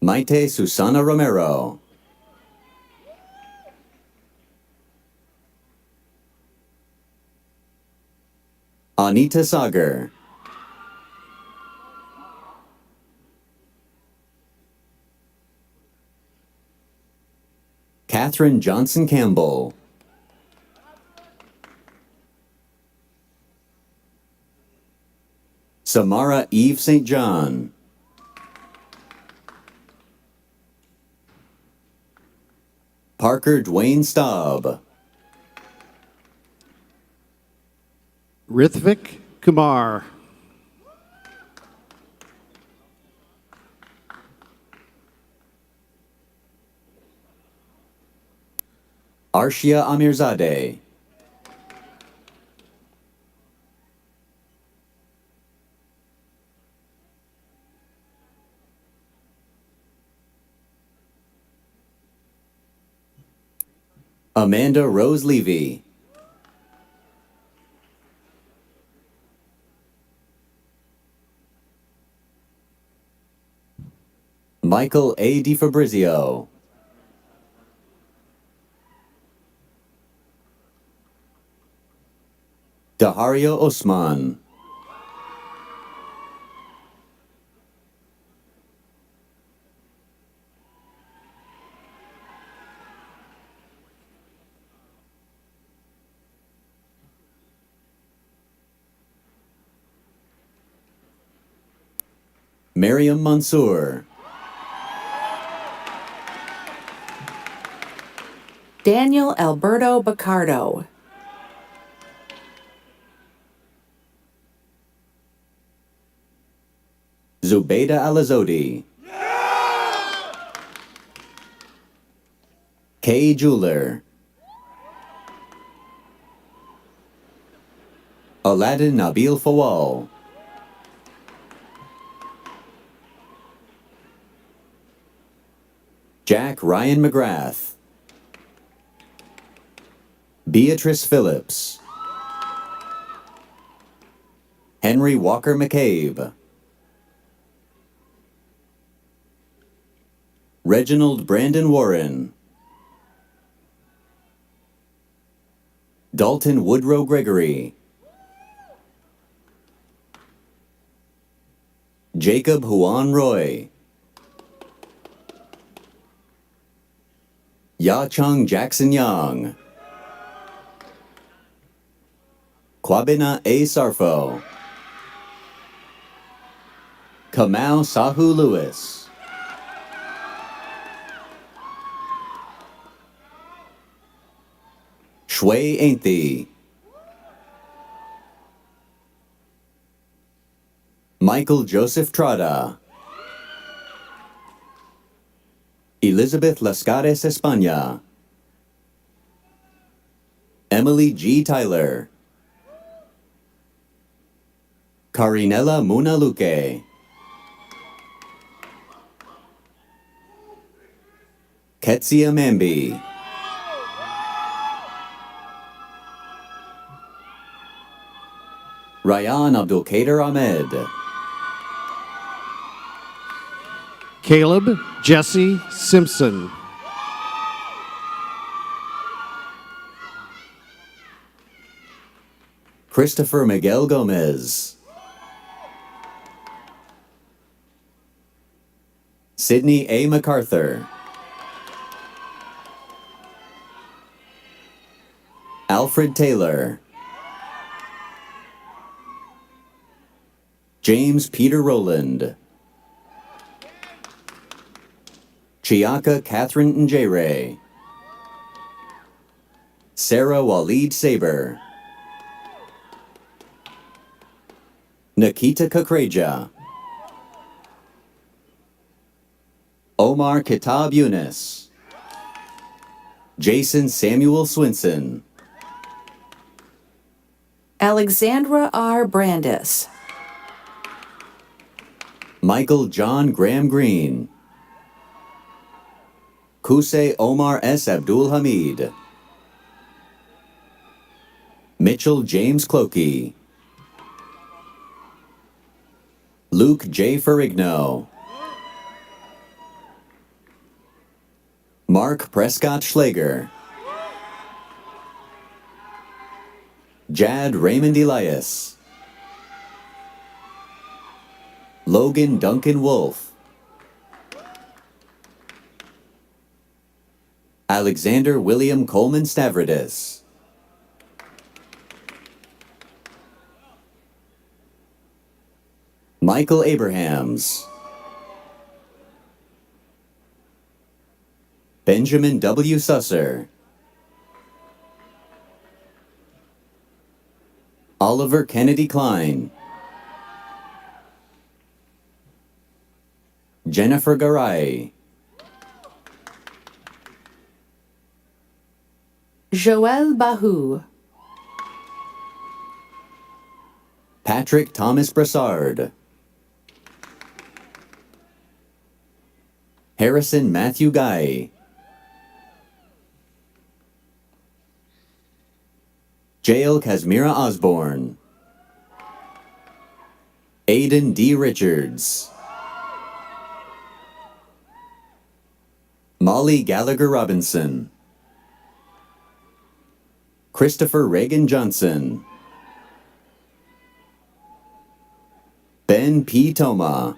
Maite Susana Romero. Anita Sagar. Catherine Johnson Campbell. Samara Eve St. John. Parker Dwayne Staub. Rithvik Kumar. Arshia Amirzadeh. Amanda Rose Levy. Michael A. DiFabrizio. Dahario Osman. Miriam Mansour. Daniel Alberto Bacardo. Zubeida Alazodi. Kay Jeweler. Aladdin Nabil Fawal. Jack Ryan McGrath. Beatrice Phillips. Henry Walker McCabe. Reginald Brandon Warren, Dalton Woodrow Gregory, Jacob Huan Roy, Ya Chung Jackson Young, Kwabena A. Sarfo, Kamau Sahu Lewis, Shui Ainthi, Michael Joseph Trotta, Elizabeth Lascares España, Emily G. Tyler, Carinella Munaluque, Ketsia Mambi, Ryan Abdulkader Ahmed, Caleb Jesse Simpson. Christopher Miguel Gomez, Sydney A. MacArthur, Alfred Taylor, James Peter Rowland, Chiaka Catherine Njere, Sarah Waleed Saber, Nikita Kakreja, Omar Kitab Yunus, Jason Samuel Swinson, Alexandra R. Brandis. Michael John Graham Green, Kuse Omar S. Abdul Hamid, Mitchell James Clokey, Luke J. Ferrigno, Mark Prescott Schlager, Jad Raymond Elias, Logan Duncan Wolf, Alexander William Coleman Stavridis, Michael Abrahams, Benjamin W. Susser, Oliver Kennedy Klein, Jennifer Garay, Joël Bahu. Patrick Thomas Brassard, Harrison Matthew Guy, Jael Kasmira Osborne, Aiden D. Richards, Molly Gallagher Robinson, Christopher Reagan Johnson, Ben P. Toma,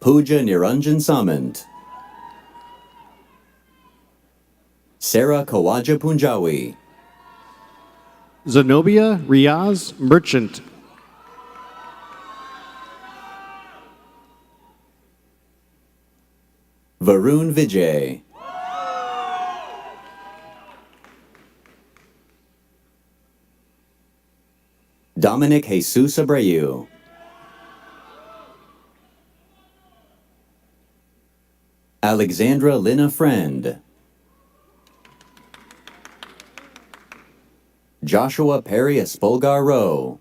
Pooja Niranjan Samant, Sarah Kawaja Punjawi, Zenobia Riaz Merchant. Varun Vijay, Dominic Jesus Abreu, Alexandra Lina Friend, Joshua Perry Espolgar Rowe,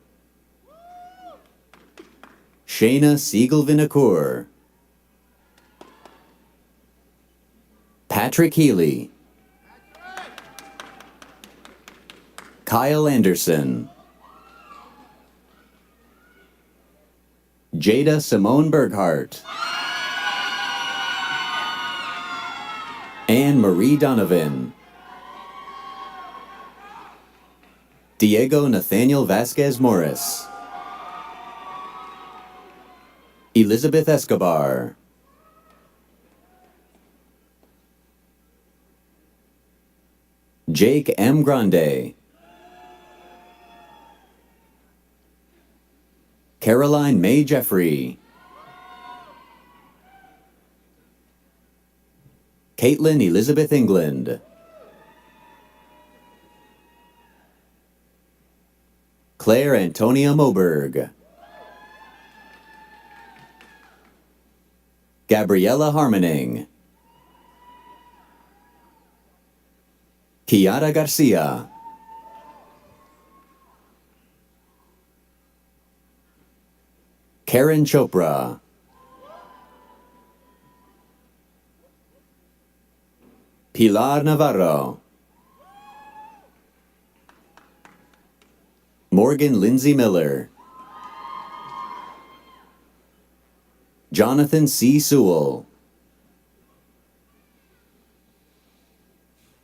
Shayna Siegel Vinacour, Patrick Healy, Kyle Anderson, Jada Simone Berghardt, Marie Donovan. Diego Nathaniel Vasquez Morris. Elizabeth Escobar. Jake M. Grande. Caroline May Jeffrey. Caitlin Elizabeth England. Claire Antonia Moberg. Gabriella Harmoning. Kiara Garcia. Karen Chopra. Pilar Navarro. Morgan Lindsay Miller. Jonathan C. Sewell.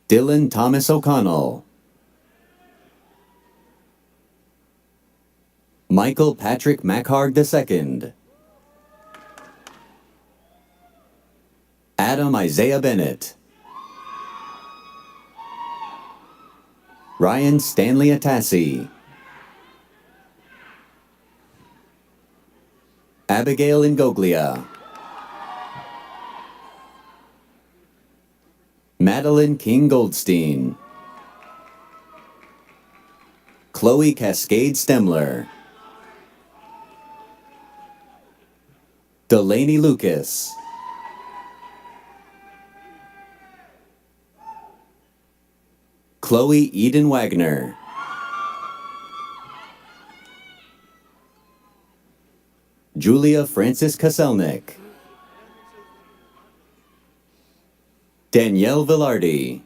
Dylan Thomas O'Connell. Michael Patrick Macharg II. Adam Isaiah Bennett. Ryan Stanley Atassi. Abigail Ingoglia. Madeline King Goldstein. Chloe Cascade Stemler. Delaney Lucas. Chloe Eden Wagner. Julia Francis Kaselnik. Danielle Villardi.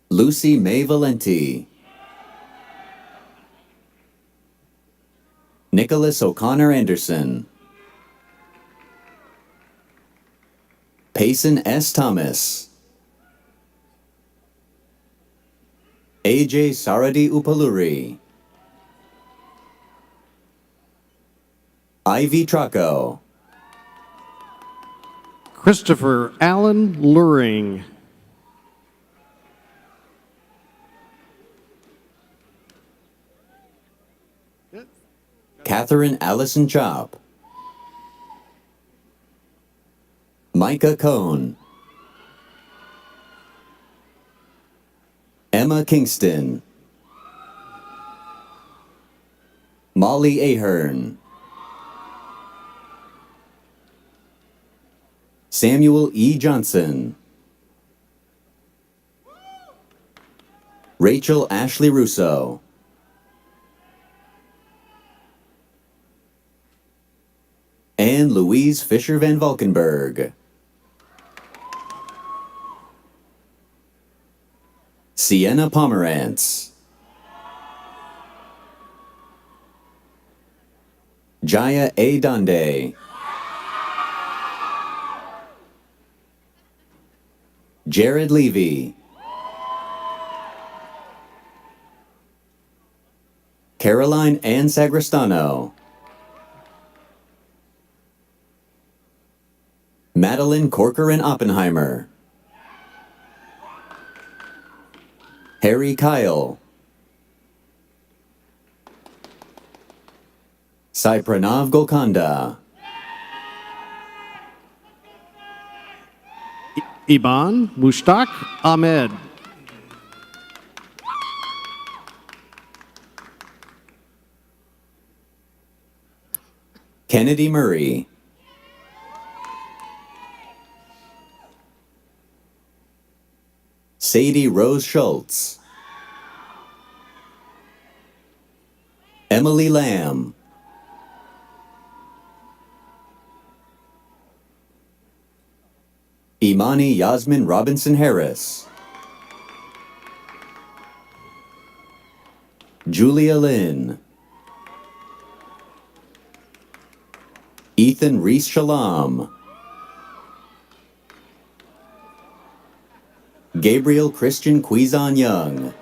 Lucy May Valenti. Nicholas O'Connor Anderson. Payson S. Thomas. AJ Saradi Upaluri. Ivy Traco. Christopher Allen Luring. Catherine Allison Chop. Micah Cohn. Emma Kingston. Molly Ahern. Samuel E. Johnson. Rachel Ashley Russo. Anne Louise Fisher Van Valkenburg. Sienna Pomerantz. Jaya A. Donde. Jared Levy. Caroline Ann Sagristano. Madeline Corcoran Oppenheimer. Harry Kyle. Sai Pranav Golconda. Iban Mushtaq Ahmed. Kennedy Murray. Sadie Rose Schultz. Emily Lamb. Imani Yasmin Robinson Harris. Julia Lynn. Ethan Reese Shalom. Gabriel Christian Quizon Young.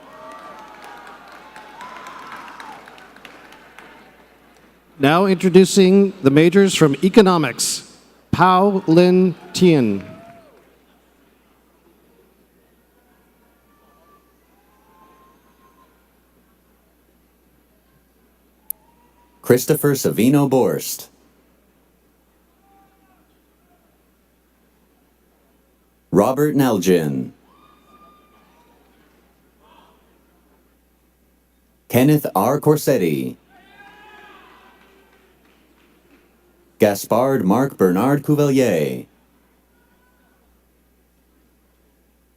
Now introducing the majors from Economics, Pao Lin Tien. Christopher Savino Borst. Robert Nalgin. Kenneth R. Corsetti. Gaspard Marc Bernard Cuvelier.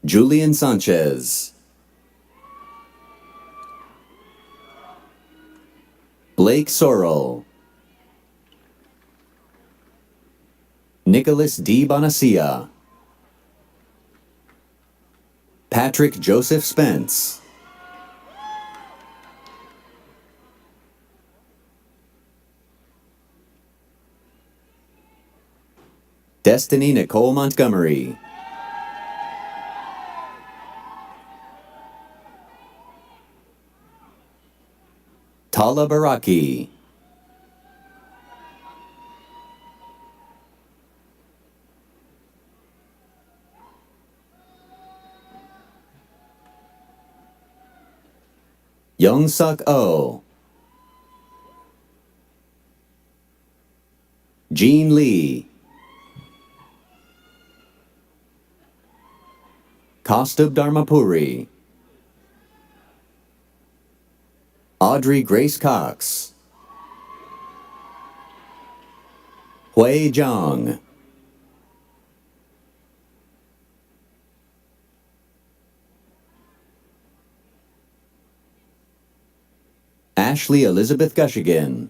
Julian Sanchez. Blake Sorrell. Nicholas D. Bonacia. Patrick Joseph Spence. Destiny Nicole Montgomery. Tala Baraki. Young Suk Oh. Jean Lee. Kaustubh Dharmapuri. Audrey Grace Cox. Hui Zhang. Ashley Elizabeth Gushigan.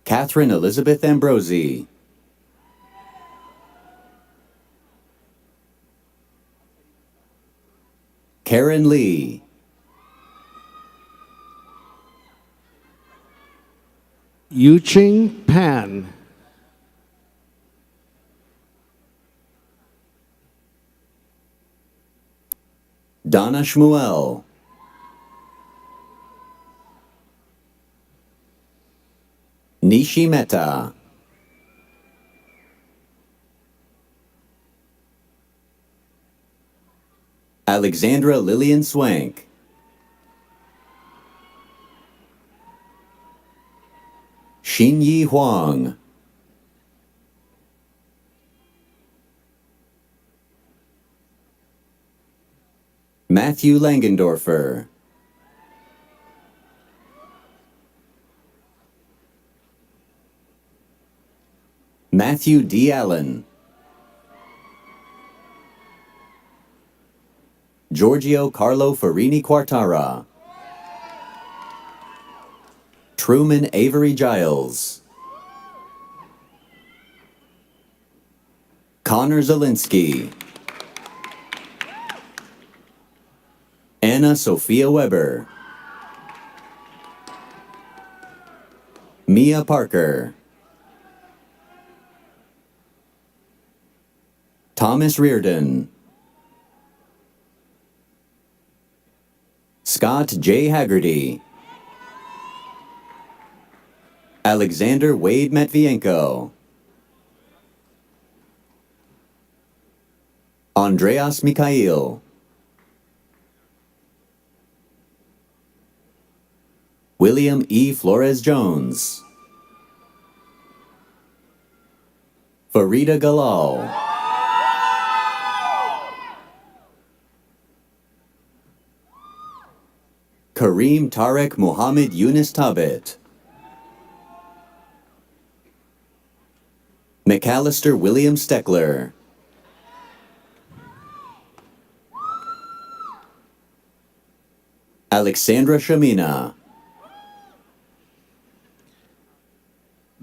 Catherine Elizabeth Ambrosi. Karen Lee. Yuching Pan. Donna Shmuel. Nishi Mehta. Alexandra Lillian Swank. Xinyi Huang. Matthew Langendorfer. Matthew D. Allen. Giorgio Carlo Farini Quartara. Truman Avery Giles. Connor Zielinski. Anna Sophia Weber. Mia Parker. Thomas Reardon. Scott J. Haggerty. Alexander Wade Matvienko. Andreas Mikhail. William E. Flores Jones. Farida Galal. Kareem Tarek Mohammed Yunus Tabit. McAllister William Steckler. Alexandra Shamina.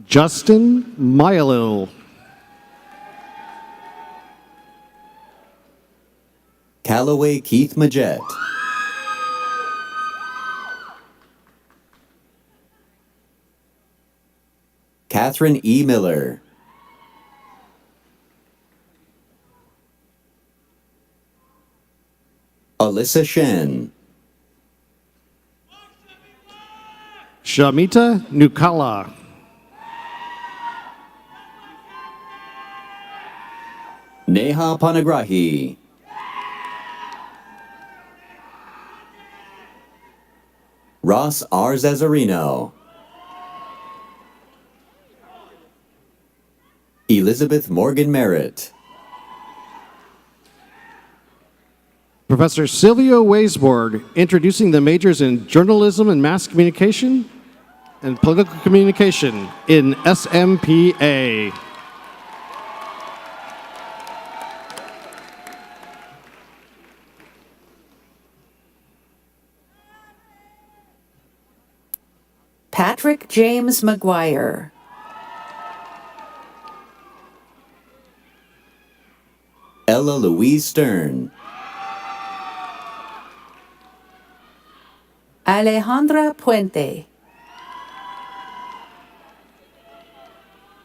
Justin Myalil. Callaway Keith Majet. Catherine E. Miller. Alyssa Shen. Shamita Nukala. Neha Panagrahi. Ross R. Zazzarino. Elizabeth Morgan Merritt. Professor Silvio Waisborg, introducing the majors in journalism and mass communication and political communication in SMPA. Patrick James McGuire. Ella Louise Stern. Alejandra Puente.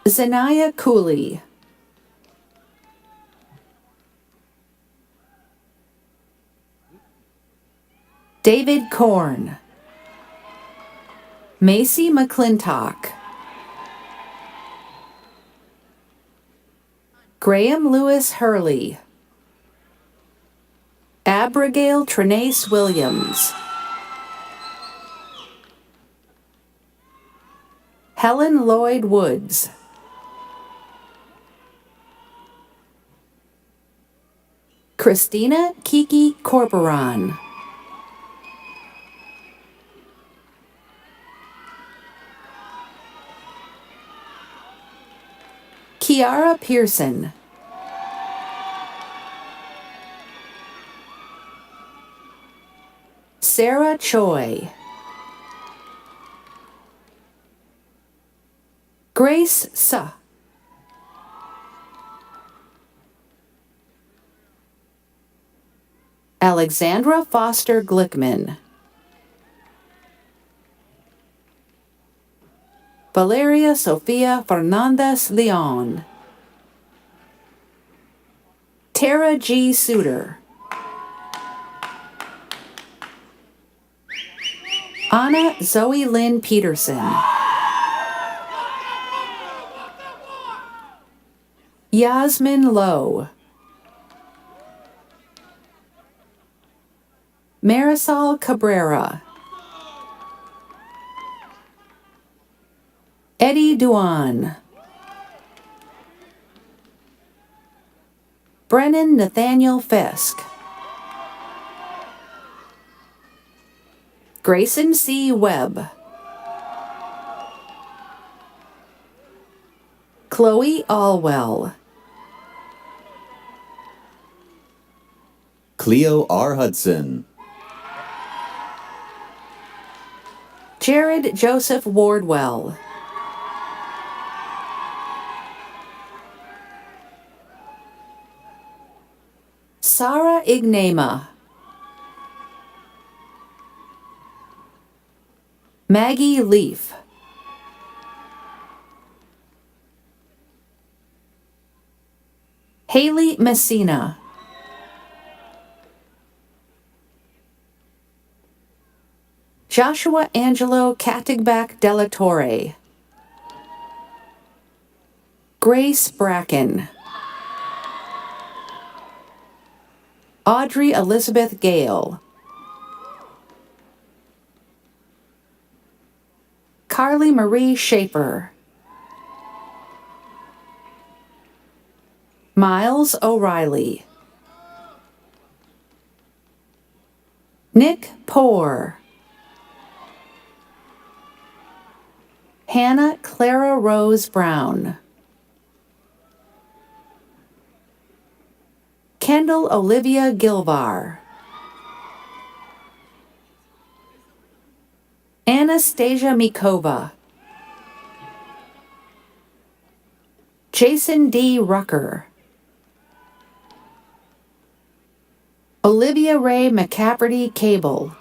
Zanaya Cooley. David Korn. Macy McClintock. Graham Lewis Hurley. Abigail Trenace Williams. Helen Lloyd Woods. Christina Kiki Corporon. Kiara Pearson. Sarah Choi. Grace Suh. Alexandra Foster Glickman. Valeria Sofia Fernandez Leon. Tara G. Suter. Anna Zoe Lynn Peterson. Yasmin Lowe. Marisol Cabrera. Eddie Duan. Brennan Nathaniel Fisk. Grayson C. Webb. Chloe Allwell. Cleo R. Hudson. Jared Joseph Wardwell. Sarah Ignema. Maggie Leaf. Haley Messina. Joshua Angelo Katigbak Della Torre. Grace Bracken. Audrey Elizabeth Gale. Carly Marie Shaper. Miles O'Reilly. Nick Poore. Hannah Clara Rose Brown. Kendall Olivia Gilvar. Anastasia Mikova. Jason D. Rucker. Olivia Ray McCafferty Cable.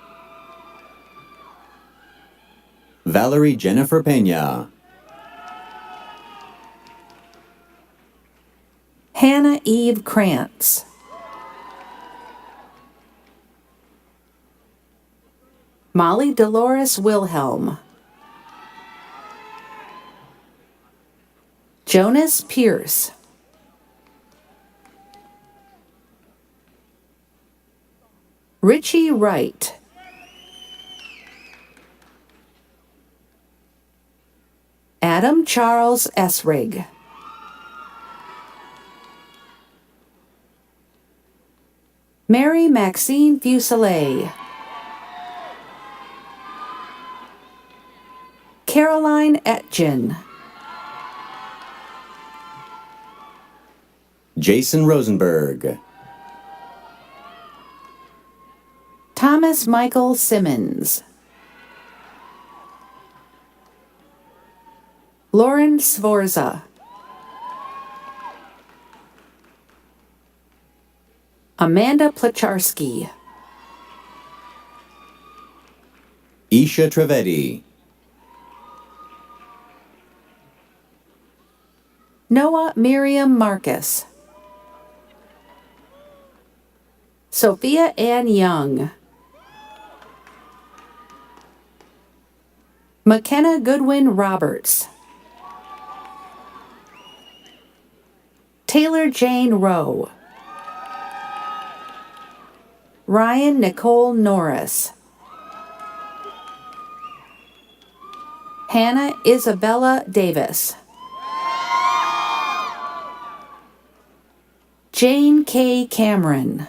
Valerie Jennifer Pena. Hannah Eve Krantz. Molly Dolores Wilhelm. Jonas Pierce. Richie Wright. Adam Charles Esrig. Mary Maxine Fuselier. Caroline Etjen. Jason Rosenberg. Thomas Michael Simmons. Lauren Sforza. Amanda Placharski. Isha Trivedi. Noah Miriam Marcus. Sophia Ann Young. McKenna Goodwin Roberts. Taylor Jane Rowe. Ryan Nicole Norris. Hannah Isabella Davis. Jane K. Cameron.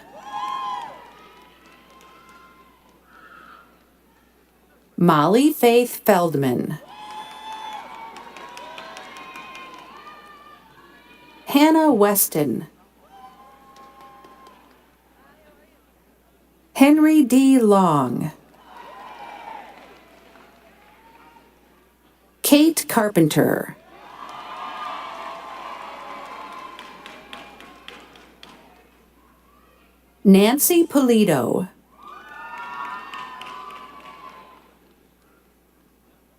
Molly Faith Feldman. Hannah Weston. Henry D. Long. Kate Carpenter. Nancy Polito.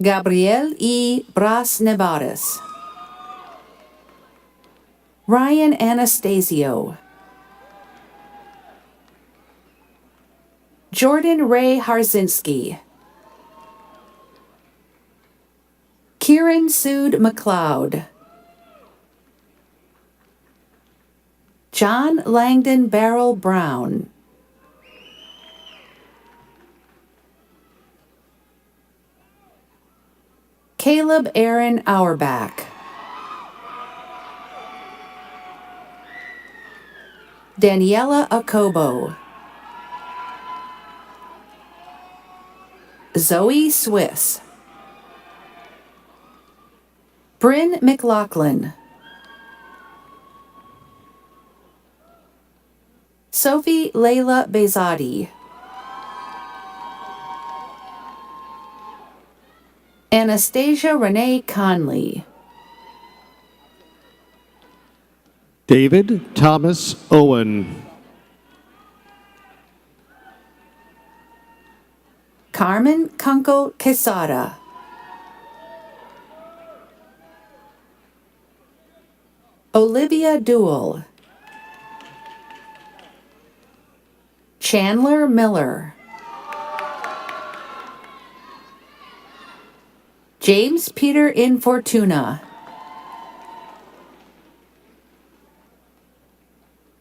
Gabriel E. Bras Nevares. Ryan Anastasio. Jordan Ray Harzinski. Kieran Sood McLeod. John Langdon Barrel Brown. Caleb Aaron Auerbach. Daniela Akobo. Zoe Swiss. Bryn McLaughlin. Sophie Layla Bezadi. Anastasia Renee Conley. David Thomas Owen. Carmen Kunkel Quesada. Olivia Duell. Chandler Miller. James Peter Infortuna.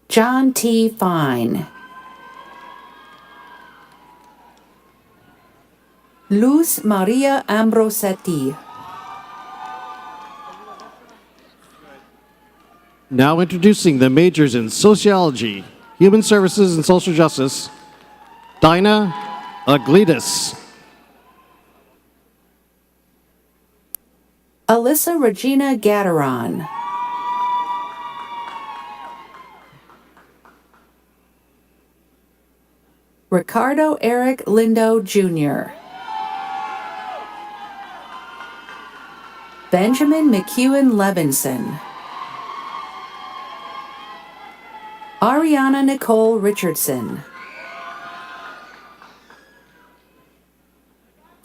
John T. Fine. Luz Maria Ambrosetti. Now introducing the majors in Sociology, Human Services, and Social Justice, Dinah Aglidis. Alyssa Regina Gatteron. Ricardo Eric Lindo Jr. Benjamin McEwen Levinson. Ariana Nicole Richardson.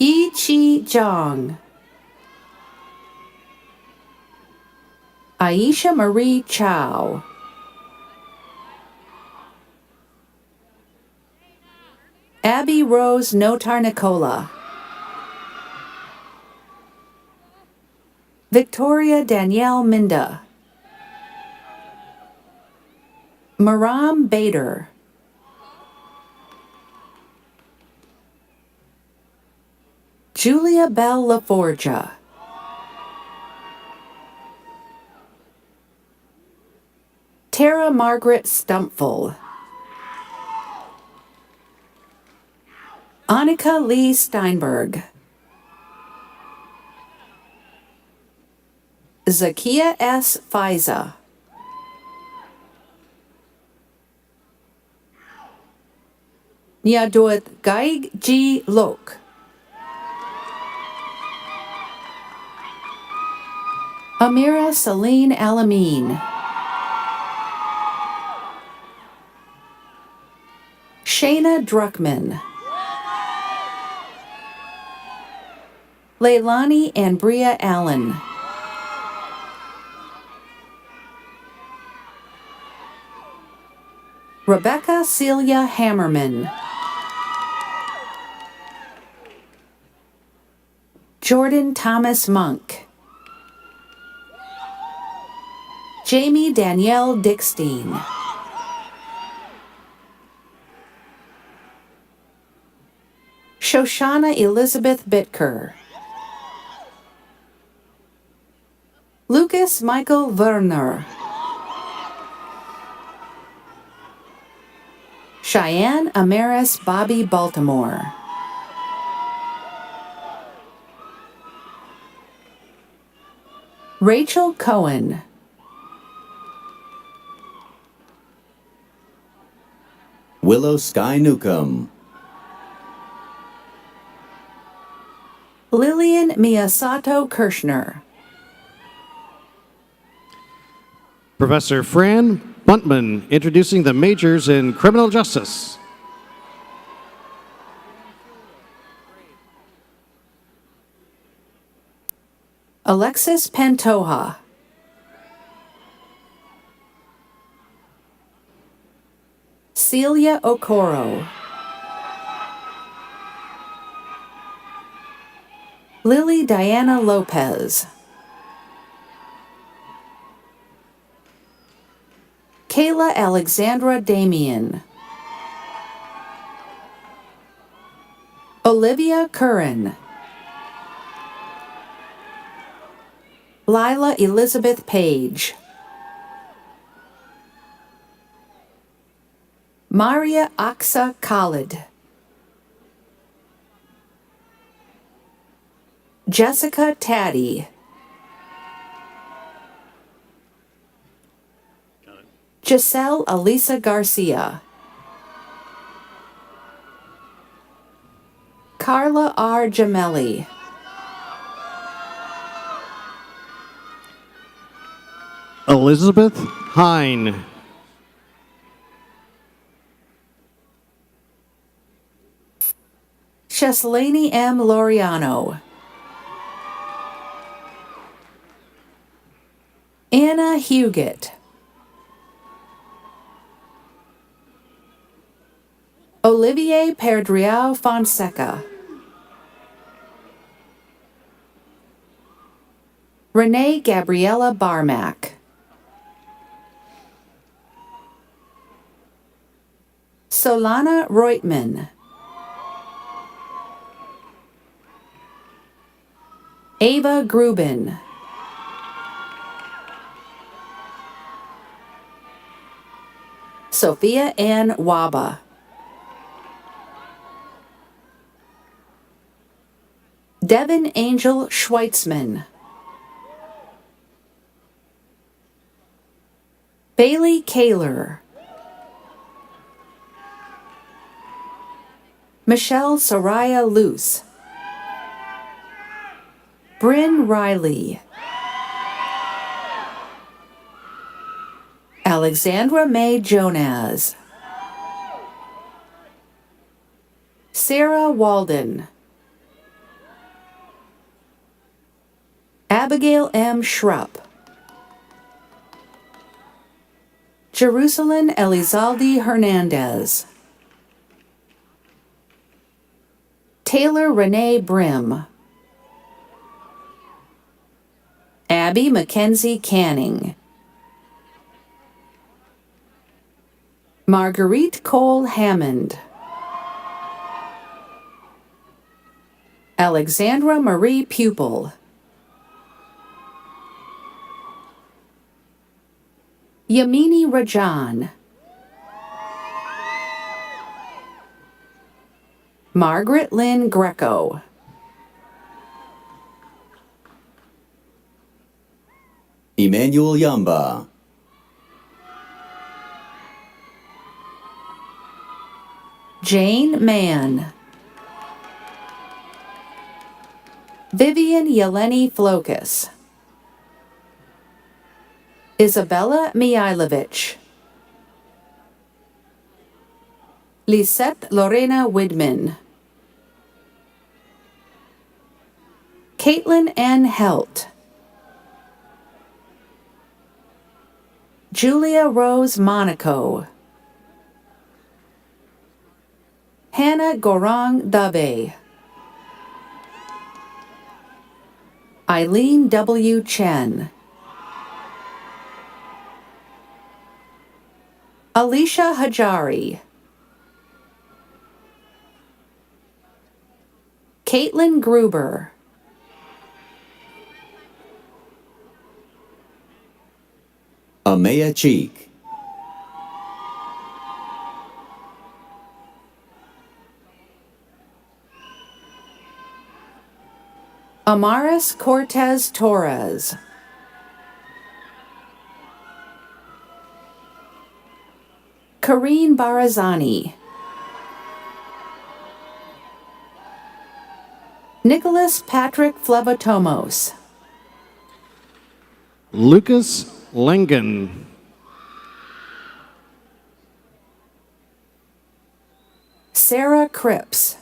Yi Chi Zhang. Aisha Marie Chow. Abby Rose Notar Nicola. Victoria Danielle Minda. Maram Bader. Julia Bell LaForgia. Tara Margaret Stumpful. Annika Lee Steinberg. Zakia S. Fiza. Nyaduat Gaig G. Lok. Amira Celine Alameen. Shayna Druckman. Leilani and Bria Allen. Rebecca Celia Hammerman. Jordan Thomas Monk. Jamie Danielle Dickstein. Shoshana Elizabeth Bitker. Lucas Michael Werner. Cheyenne Amaris Bobby Baltimore. Rachel Cohen. Willow Sky Newcomb. Lillian Miyasato Kirschner. Professor Fran Buntman introducing the majors in criminal justice. Alexis Pantoja. Celia Okoro. Lily Diana Lopez. Kayla Alexandra Damian. Olivia Curran. Lila Elizabeth Page. Maria Aksa Khalid. Jessica Taddy. Giselle Alisa Garcia. Carla R. Gemelli. Elizabeth Hine. Cheslani M. Loriano. Anna Huguet. Olivier Perdriau Fonseca. Renee Gabriella Barmack. Solana Reutman. Ava Grubin. Sophia Ann Waba. Devin Angel Schweitzman. Bailey Kaler. Michelle Soraya Luce. Bryn Riley. Alexandra May Jonaz. Sarah Walden. Abigail M. Schrupp. Jerusalem Elizalde Hernandez. Taylor Renee Brim. Abby Mackenzie Canning. Marguerite Cole Hammond. Alexandra Marie Pupil. Yamini Rajan. Margaret Lynn Greco. Emmanuel Yamba. Jane Mann. Vivian Yeleni Flokus. Isabella Mihailovich. Lisette Lorena Widman. Caitlin N. Helt. Julia Rose Monaco. Hannah Gorong Dave. Eileen W. Chen. Alicia Hajari. Caitlin Gruber. Amaya Cheek. Amaris Cortez Torres. Karine Barazani. Nicholas Patrick Flavotomos. Lucas Lengen. Sarah Cripps.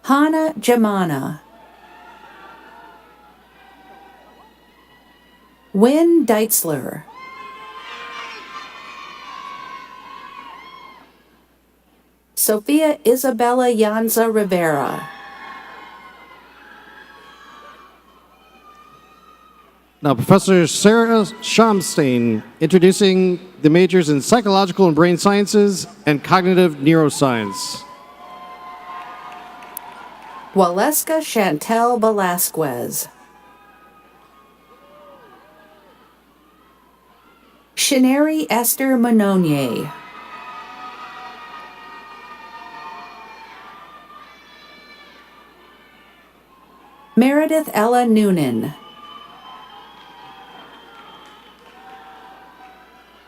Hannah Jamana. Wynn Deitzler. Sophia Isabella Yanza Rivera. Now, Professor Sarah Shamstein introducing the majors in Psychological and Brain Sciences and Cognitive Neuroscience. Waleska Chantel Velasquez. Shineri Esther Mononier. Meredith Ella Noonan.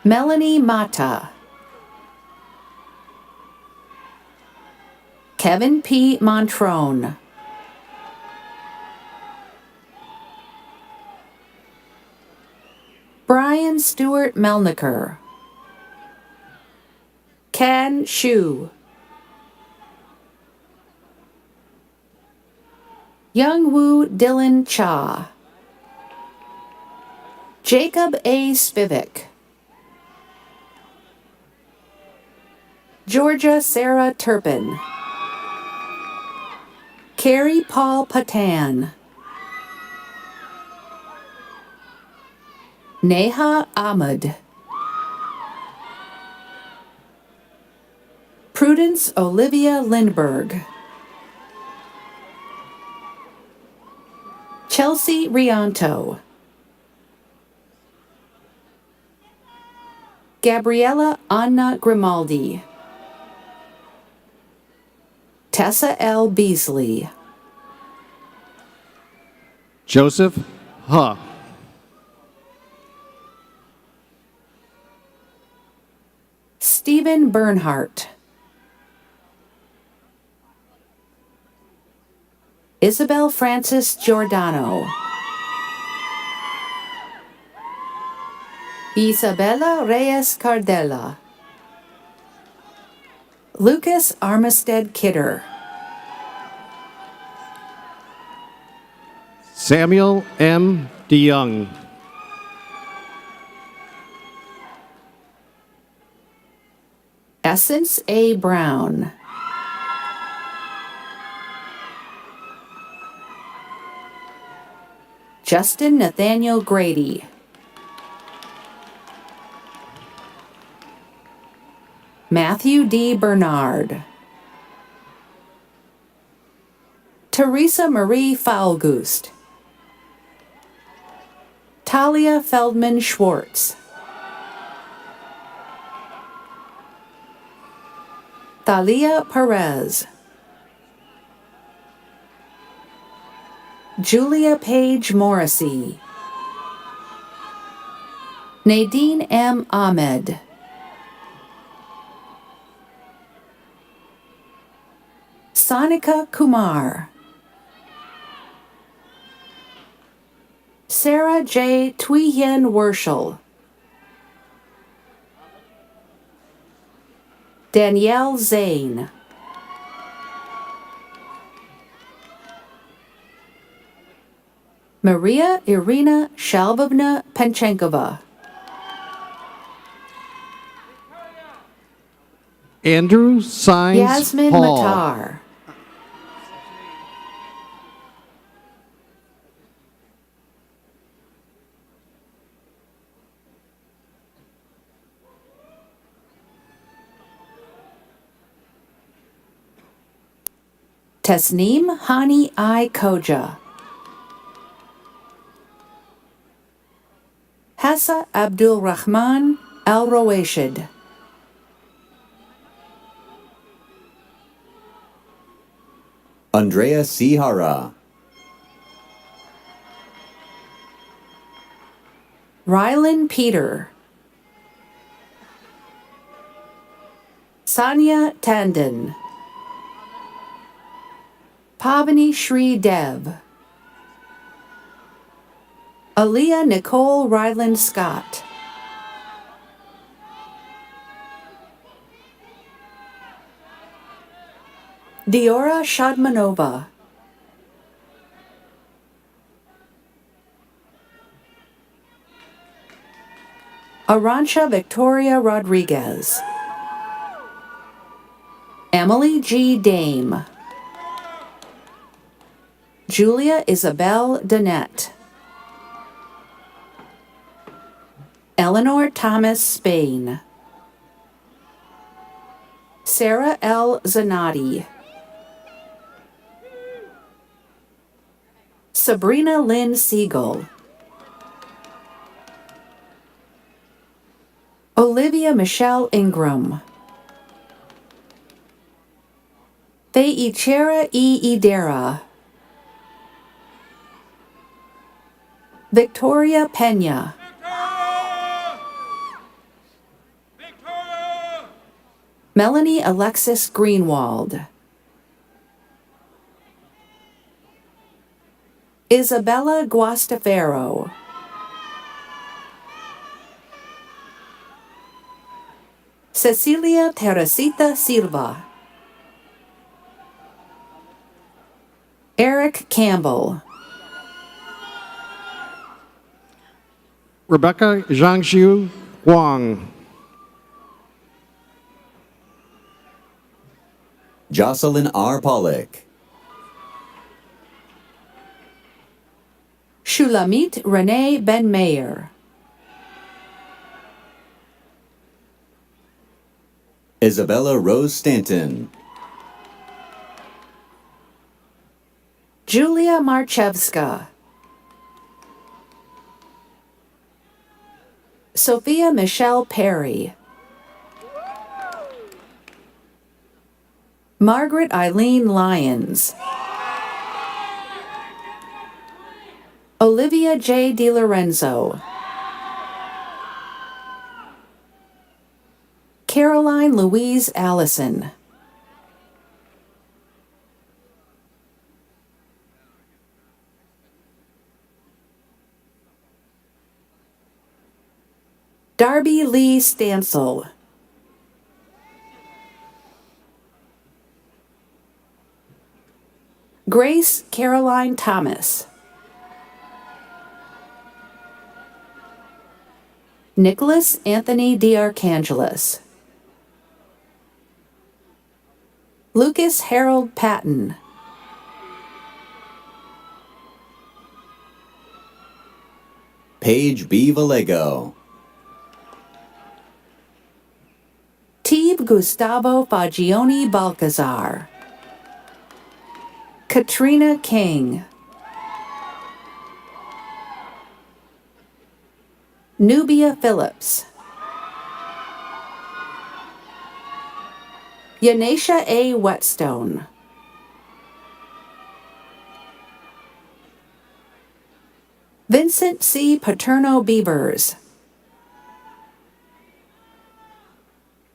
Melanie Mata. Kevin P. Montrone. Brian Stewart Melniker. Ken Shu. Youngwoo Dylan Cha. Jacob A. Spivak. Georgia Sarah Turpin. Carrie Paul Patan. Neha Ahmed. Prudence Olivia Lindberg. Chelsea Rianto. Gabriella Anna Grimaldi. Tessa L. Beasley. Joseph Huh. Stephen Bernhardt. Isabel Francis Giordano. Isabella Reyes Cardella. Lucas Armistead Kidder. Samuel M. DeYoung. Essence A. Brown. Justin Nathaniel Grady. Matthew D. Bernard. Teresa Marie Faulgust. Talia Feldman Schwartz. Thalia Perez. Julia Page Morrissey. Nadine M. Ahmed. Sonika Kumar. Sarah J. Tweehin Werschel. Danielle Zane. Maria Irina Shalvovna Penchenkova. Andrew Sines Yasmin Hall. Matar. Tasneem Hani I. Koja. Hassa Abdul Rahman Al Rawashid. Andrea C. Hara. Rylan Peter. Sanya Tandon. Pavani Shri Dev. Aaliyah Nicole Ryland Scott. Diora Shadmanova. Arancha Victoria Rodriguez. Emily G. Dame. Julia Isabel Danette. Eleanor Thomas Spain. Sarah L. Zanatti. Sabrina Lynn Siegel. Olivia Michelle Ingram. Feichera E. Idera. Victoria Pena. Melanie Alexis Greenwald. Isabella Guastafaro. Cecilia Teresita Silva. Eric Campbell. Rebecca Zhangxiu Huang. Jocelyn R. Pollock. Shulamit Renee Ben Mayer. Isabella Rose Stanton. Julia Marchevska. Sophia Michelle Perry. Margaret Eileen Lyons. Olivia J. DiLorenzo. Caroline Louise Allison. Darby Lee Stansel. Grace Caroline Thomas. Nicholas Anthony DeArchangelis. Lucas Harold Patton. Paige B. Vallejo. Tebe Gustavo Fagioni Balcazar. Katrina King. Nubia Phillips. Yanesha A. Whetstone. Vincent C. Paterno Beavers.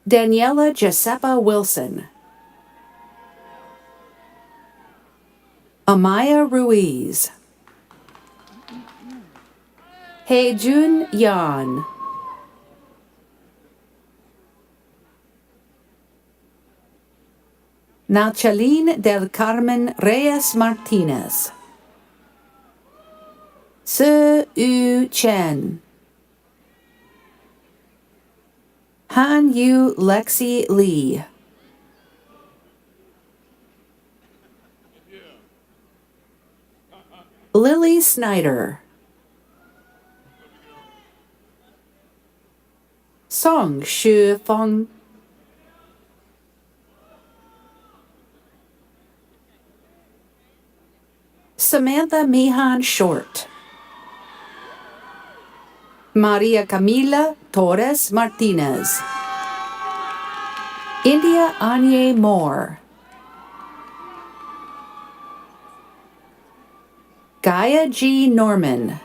Daniela Giuseppa Wilson. Amaya Ruiz. Hejun Yan. Nachaline del Carmen Reyes Martinez. Se Yu Chen. Han Yu Lexi Lee. Lily Snyder. Song Shu Feng. Samantha Mihan Short. Maria Camila Torres Martinez. India Anye Moore. Gaia G. Norman.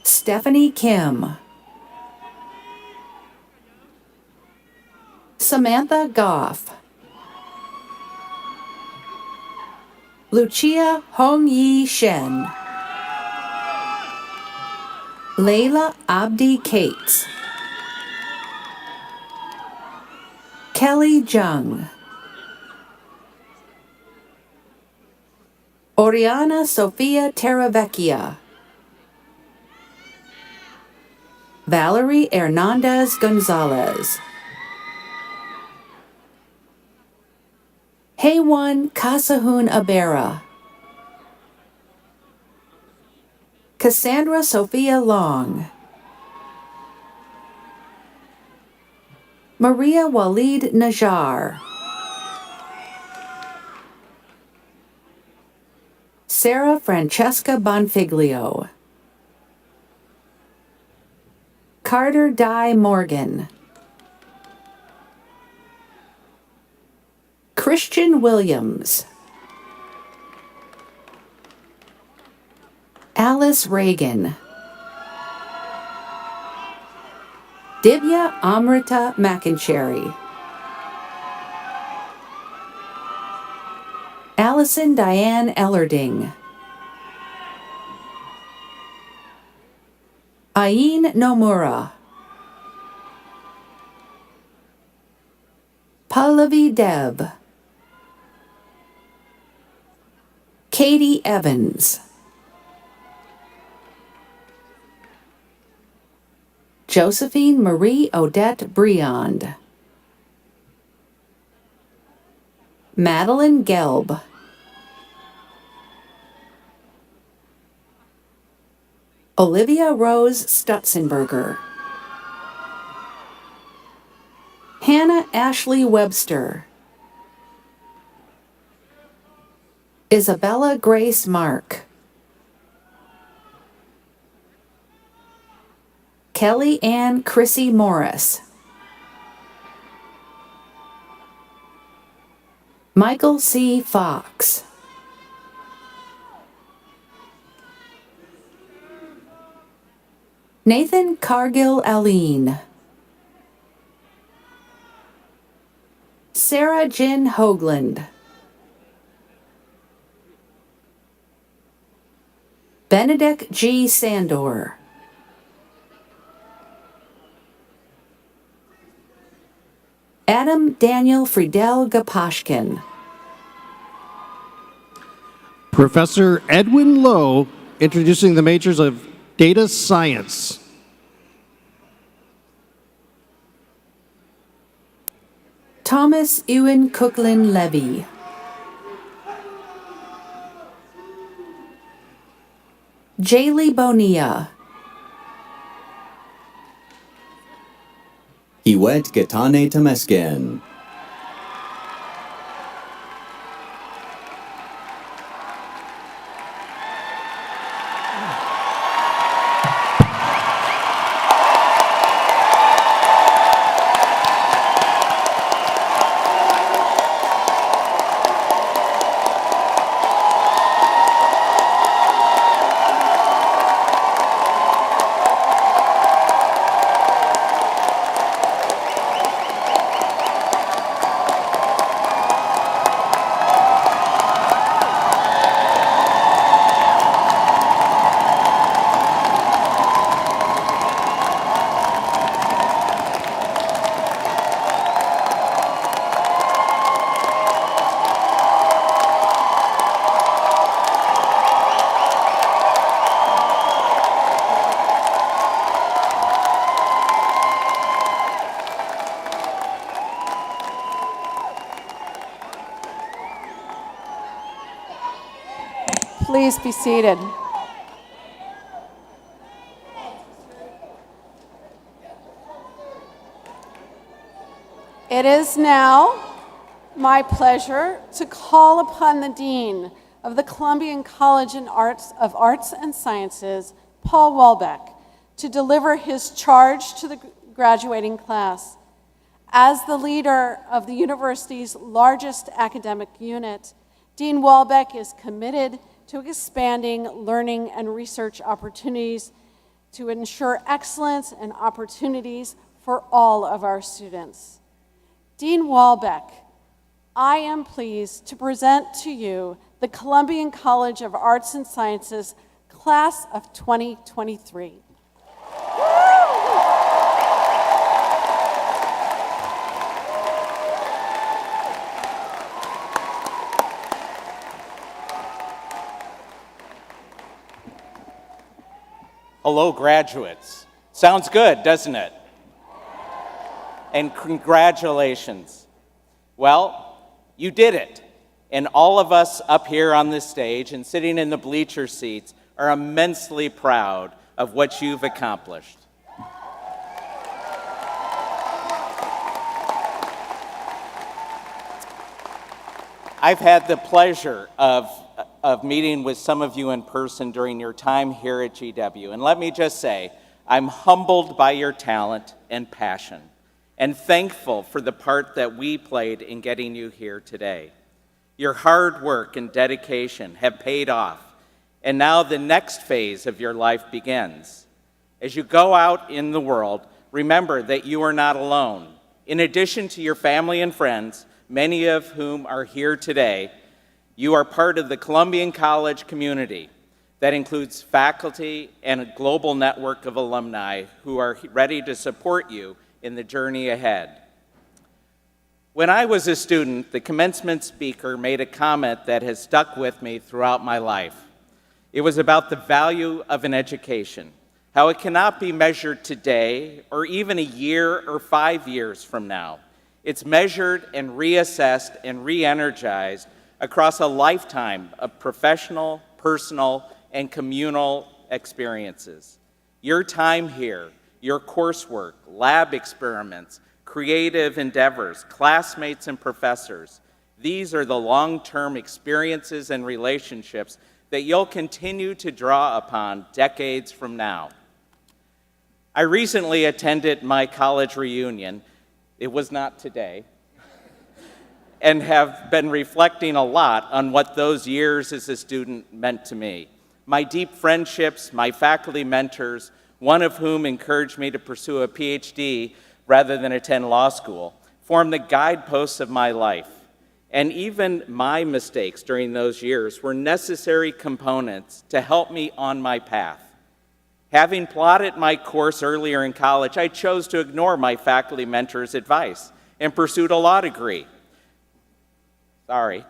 Stephanie Kim. Samantha Goff. Lucia Hong Yi Shen. Layla Abdi Cates. Kelly Jung. Oriana Sofia Terravecchia. Valerie Hernandez Gonzalez. Heywan Kasahun Abera. Cassandra Sophia Long. Maria Walid Najjar. Sarah Francesca Bonfiglio. Carter Di Morgan. Christian Williams. Alice Reagan. Divya Amrita McIncherry. Allison Diane Ellerding. Ain Nomura. Pallavi Deb. Katie Evans. Josephine Marie Odette Briand. Madeline Gelb. Olivia Rose Stutzenberger. Hannah Ashley Webster. Isabella Grace Mark. Kelly Ann Chrissy Morris. Michael C. Fox. Nathan Cargill Aline. Sarah Jin Hoagland. Benedict G. Sandor. Adam Daniel Friedel Gapashkin. Professor Edwin Lowe introducing the majors of Data Science. Thomas Ewan Cooklin Levy. Jaylee Bonilla. Hiwet Getane Temesgen. Please be seated. It is now my pleasure to call upon the Dean of the Columbian College of Arts and Sciences, Paul Walbeck, to deliver his charge to the graduating class. As the leader of the university's largest academic unit, Dean Walbeck is committed to expanding learning and research opportunities to ensure excellence and opportunities for all of our students. Dean Walbeck, I am pleased to present to you the Columbian College of Arts and Sciences Class of 2023. Hello, graduates. Sounds good, doesn't it? And congratulations. Well, you did it. And all of us up here on this stage and sitting in the bleacher seats are immensely proud of what you've accomplished. I've had the pleasure of meeting with some of you in person during your time here at GW. And let me just say, I'm humbled by your talent and passion, and thankful for the part that we played in getting you here today. Your hard work and dedication have paid off, and now the next phase of your life begins. As you go out in the world, remember that you are not alone. In addition to your family and friends, many of whom are here today, you are part of the Columbian College community that includes faculty and a global network of alumni who are ready to support you in the journey ahead. When I was a student, the commencement speaker made a comment that has stuck with me throughout my life. It was about the value of an education, how it cannot be measured today or even a year or 5 years from now. It's measured and reassessed and re-energized across a lifetime of professional, personal, and communal experiences. Your time here, your coursework, lab experiments, creative endeavors, classmates and professors, these are the long-term experiences and relationships that you'll continue to draw upon decades from now. I recently attended my college reunion. It was not today. And have been reflecting a lot on what those years as a student meant to me. My deep friendships, my faculty mentors, one of whom encouraged me to pursue a PhD rather than attend law school, formed the guideposts of my life. And even my mistakes during those years were necessary components to help me on my path. Having plotted my course earlier in college, I chose to ignore my faculty mentors' advice and pursued a law degree. Sorry.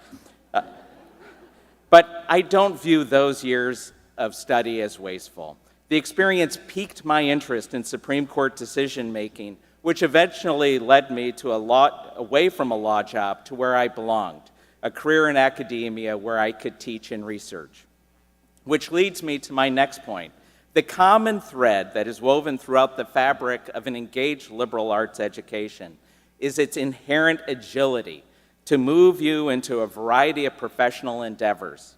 But I don't view those years of study as wasteful. The experience piqued my interest in Supreme Court decision-making which eventually led me to away from a law job to where I belonged, a career in academia where I could teach and research. Which leads me to my next point. The common thread that is woven throughout the fabric of an engaged liberal arts education is its inherent agility to move you into a variety of professional endeavors.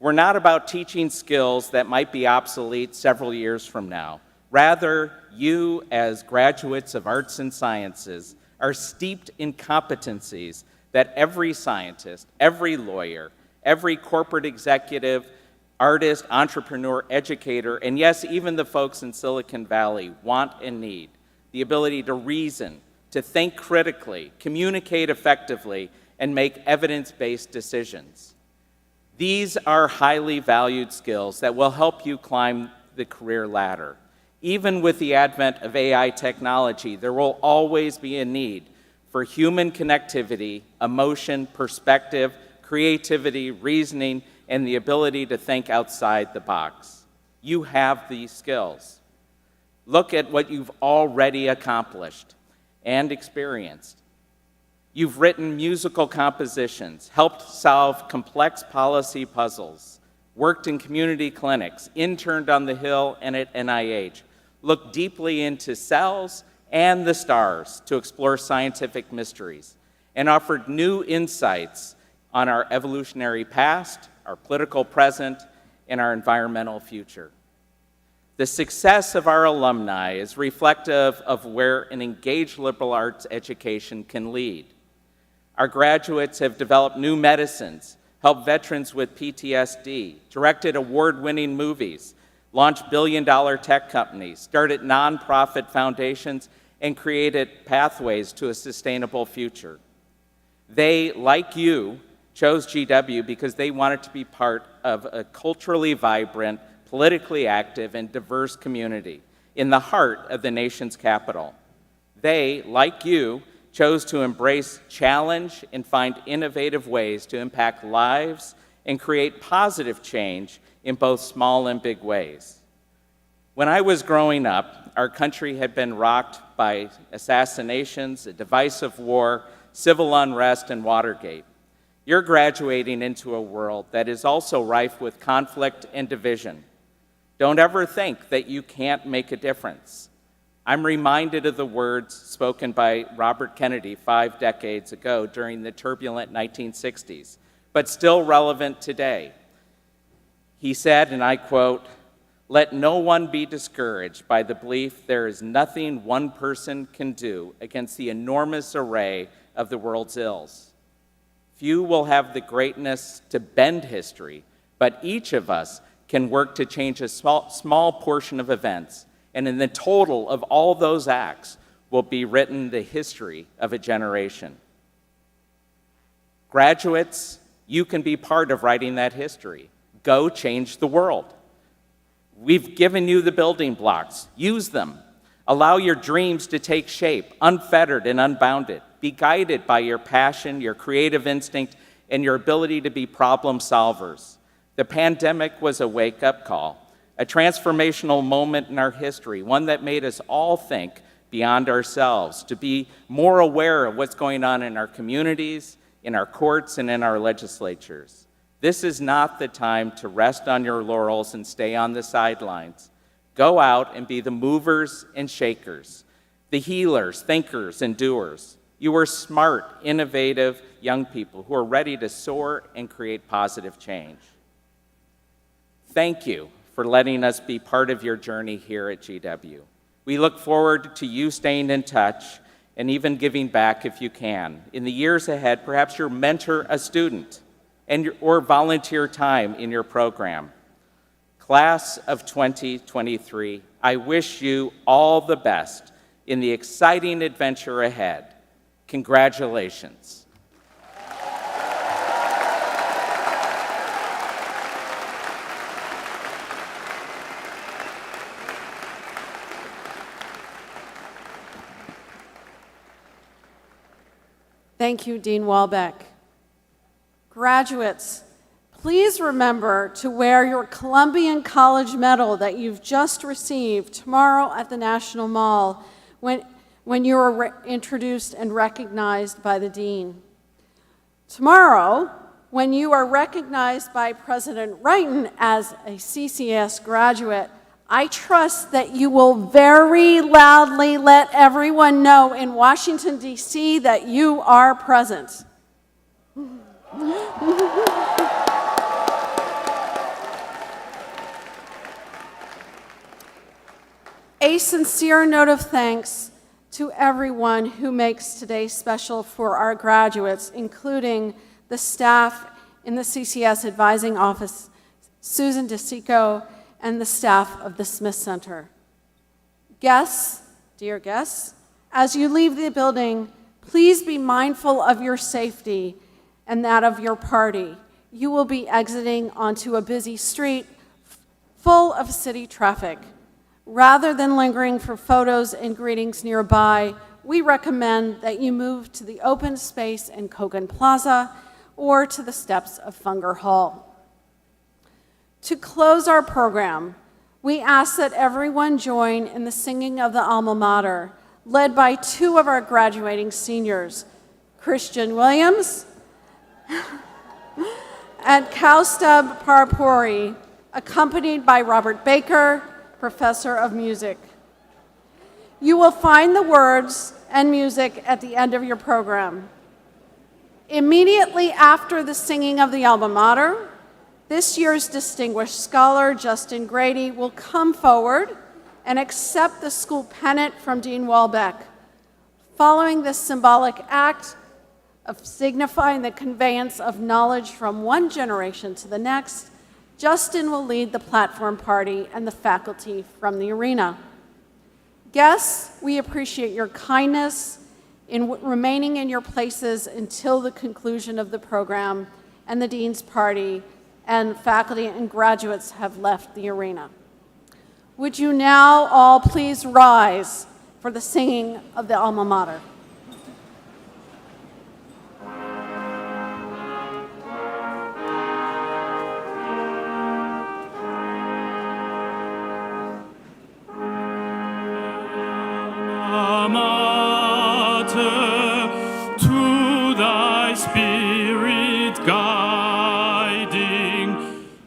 We're not about teaching skills that might be obsolete several years from now. Rather, you, as graduates of arts and sciences, are steeped in competencies that every scientist, every lawyer, every corporate executive, artist, entrepreneur, educator, and yes, even the folks in Silicon Valley want and need. The ability to reason, to think critically, communicate effectively, and make evidence-based decisions. These are highly valued skills that will help you climb the career ladder. Even with the advent of AI technology, there will always be a need for human connectivity, emotion, perspective, creativity, reasoning, and the ability to think outside the box. You have these skills. Look at what you've already accomplished and experienced. You've written musical compositions, helped solve complex policy puzzles, worked in community clinics, interned on the Hill and at NIH, looked deeply into cells and the stars to explore scientific mysteries, and offered new insights on our evolutionary past, our political present, and our environmental future. The success of our alumni is reflective of where an engaged liberal arts education can lead. Our graduates have developed new medicines, helped veterans with PTSD, directed award-winning movies, launched billion-dollar tech companies, started nonprofit foundations, and created pathways to a sustainable future. They, like you, chose GW because they wanted to be part of a culturally vibrant, politically active, and diverse community in the heart of the nation's capital. They, like you, chose to embrace challenge and find innovative ways to impact lives and create positive change in both small and big ways. When I was growing up, our country had been rocked by assassinations, a divisive war, civil unrest, and Watergate. You're graduating into a world that is also rife with conflict and division. Don't ever think that you can't make a difference. I'm reminded of the words spoken by Robert Kennedy 5 decades ago during the turbulent 1960s, but still relevant today. He said, and I quote, "Let no one be discouraged by the belief there is nothing one person can do against the enormous array of the world's ills. Few will have the greatness to bend history, but each of us can work to change a small portion of events, and in the total of all those acts will be written the history of a generation." Graduates, you can be part of writing that history. Go change the world. We've given you the building blocks. Use them. Allow your dreams to take shape, unfettered and unbounded. Be guided by your passion, your creative instinct, and your ability to be problem solvers. The pandemic was a wake-up call, a transformational moment in our history, one that made us all think beyond ourselves, to be more aware of what's going on in our communities, in our courts, and in our legislatures. This is not the time to rest on your laurels and stay on the sidelines. Go out and be the movers and shakers, the healers, thinkers, and doers. You are smart, innovative young people who are ready to soar and create positive change. Thank you for letting us be part of your journey here at GW. We look forward to you staying in touch and even giving back if you can. In the years ahead, perhaps you'll mentor a student or volunteer time in your program. Class of 2023, I wish you all the best in the exciting adventure ahead. Congratulations. Thank you, Dean Walbeck. Graduates, please remember to wear your Columbian College medal that you've just received tomorrow at the National Mall when you are introduced and recognized by the dean. Tomorrow, when you are recognized by President Wrighton as a CCAS graduate, I trust that you will very loudly let everyone know in Washington, D.C. that you are present. A sincere note of thanks to everyone who makes today special for our graduates, including the staff in the CCS Advising Office, Susan DeSico, and the staff of the Smith Center. Guests, dear guests, as you leave the building, please be mindful of your safety and that of your party. You will be exiting onto a busy street full of city traffic. Rather than lingering for photos and greetings nearby, we recommend that you move to the open space in Kogan Plaza or to the steps of Funger Hall. To close our program, we ask that everyone join in the singing of the Alma Mater, led by two of our graduating seniors, Christian Williams and Kaustubh Parpuri, accompanied by Robert Baker, Professor of Music. You will find the words and music at the end of your program. Immediately after the singing of the Alma Mater, this year's distinguished scholar, Justin Grady, will come forward and accept the school pennant from Dean Walbeck. Following this symbolic act of signifying the conveyance of knowledge from one generation to the next, Justin will lead the platform party and the faculty from the arena. Guests, we appreciate your kindness in remaining in your places until the conclusion of the program and the dean's party and faculty and graduates have left the arena. Would you now all please rise for the singing of the Alma Mater? To thy spirit guiding,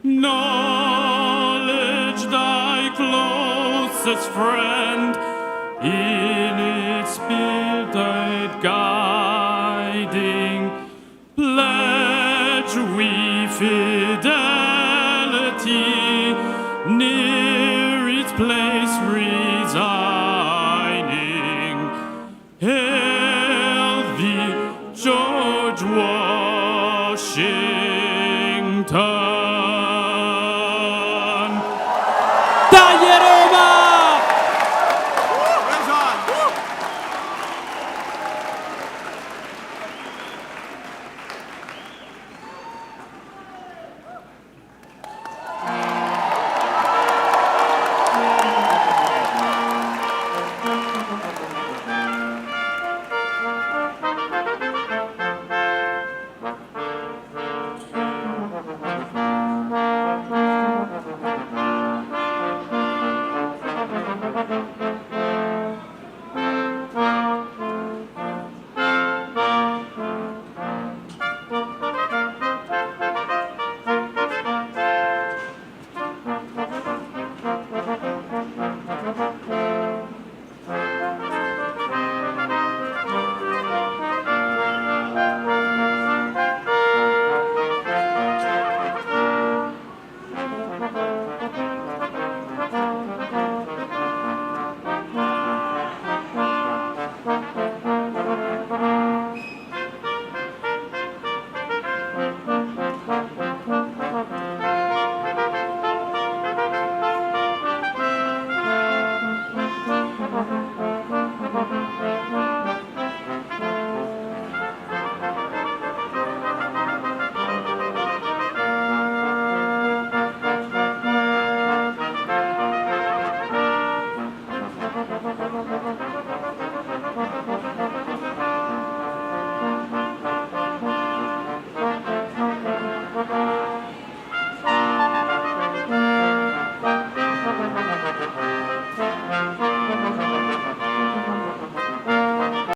knowledge thy closest friend, in its spirit guiding, pledge we fidelity, near its place resigning. Hail thee, George Washington.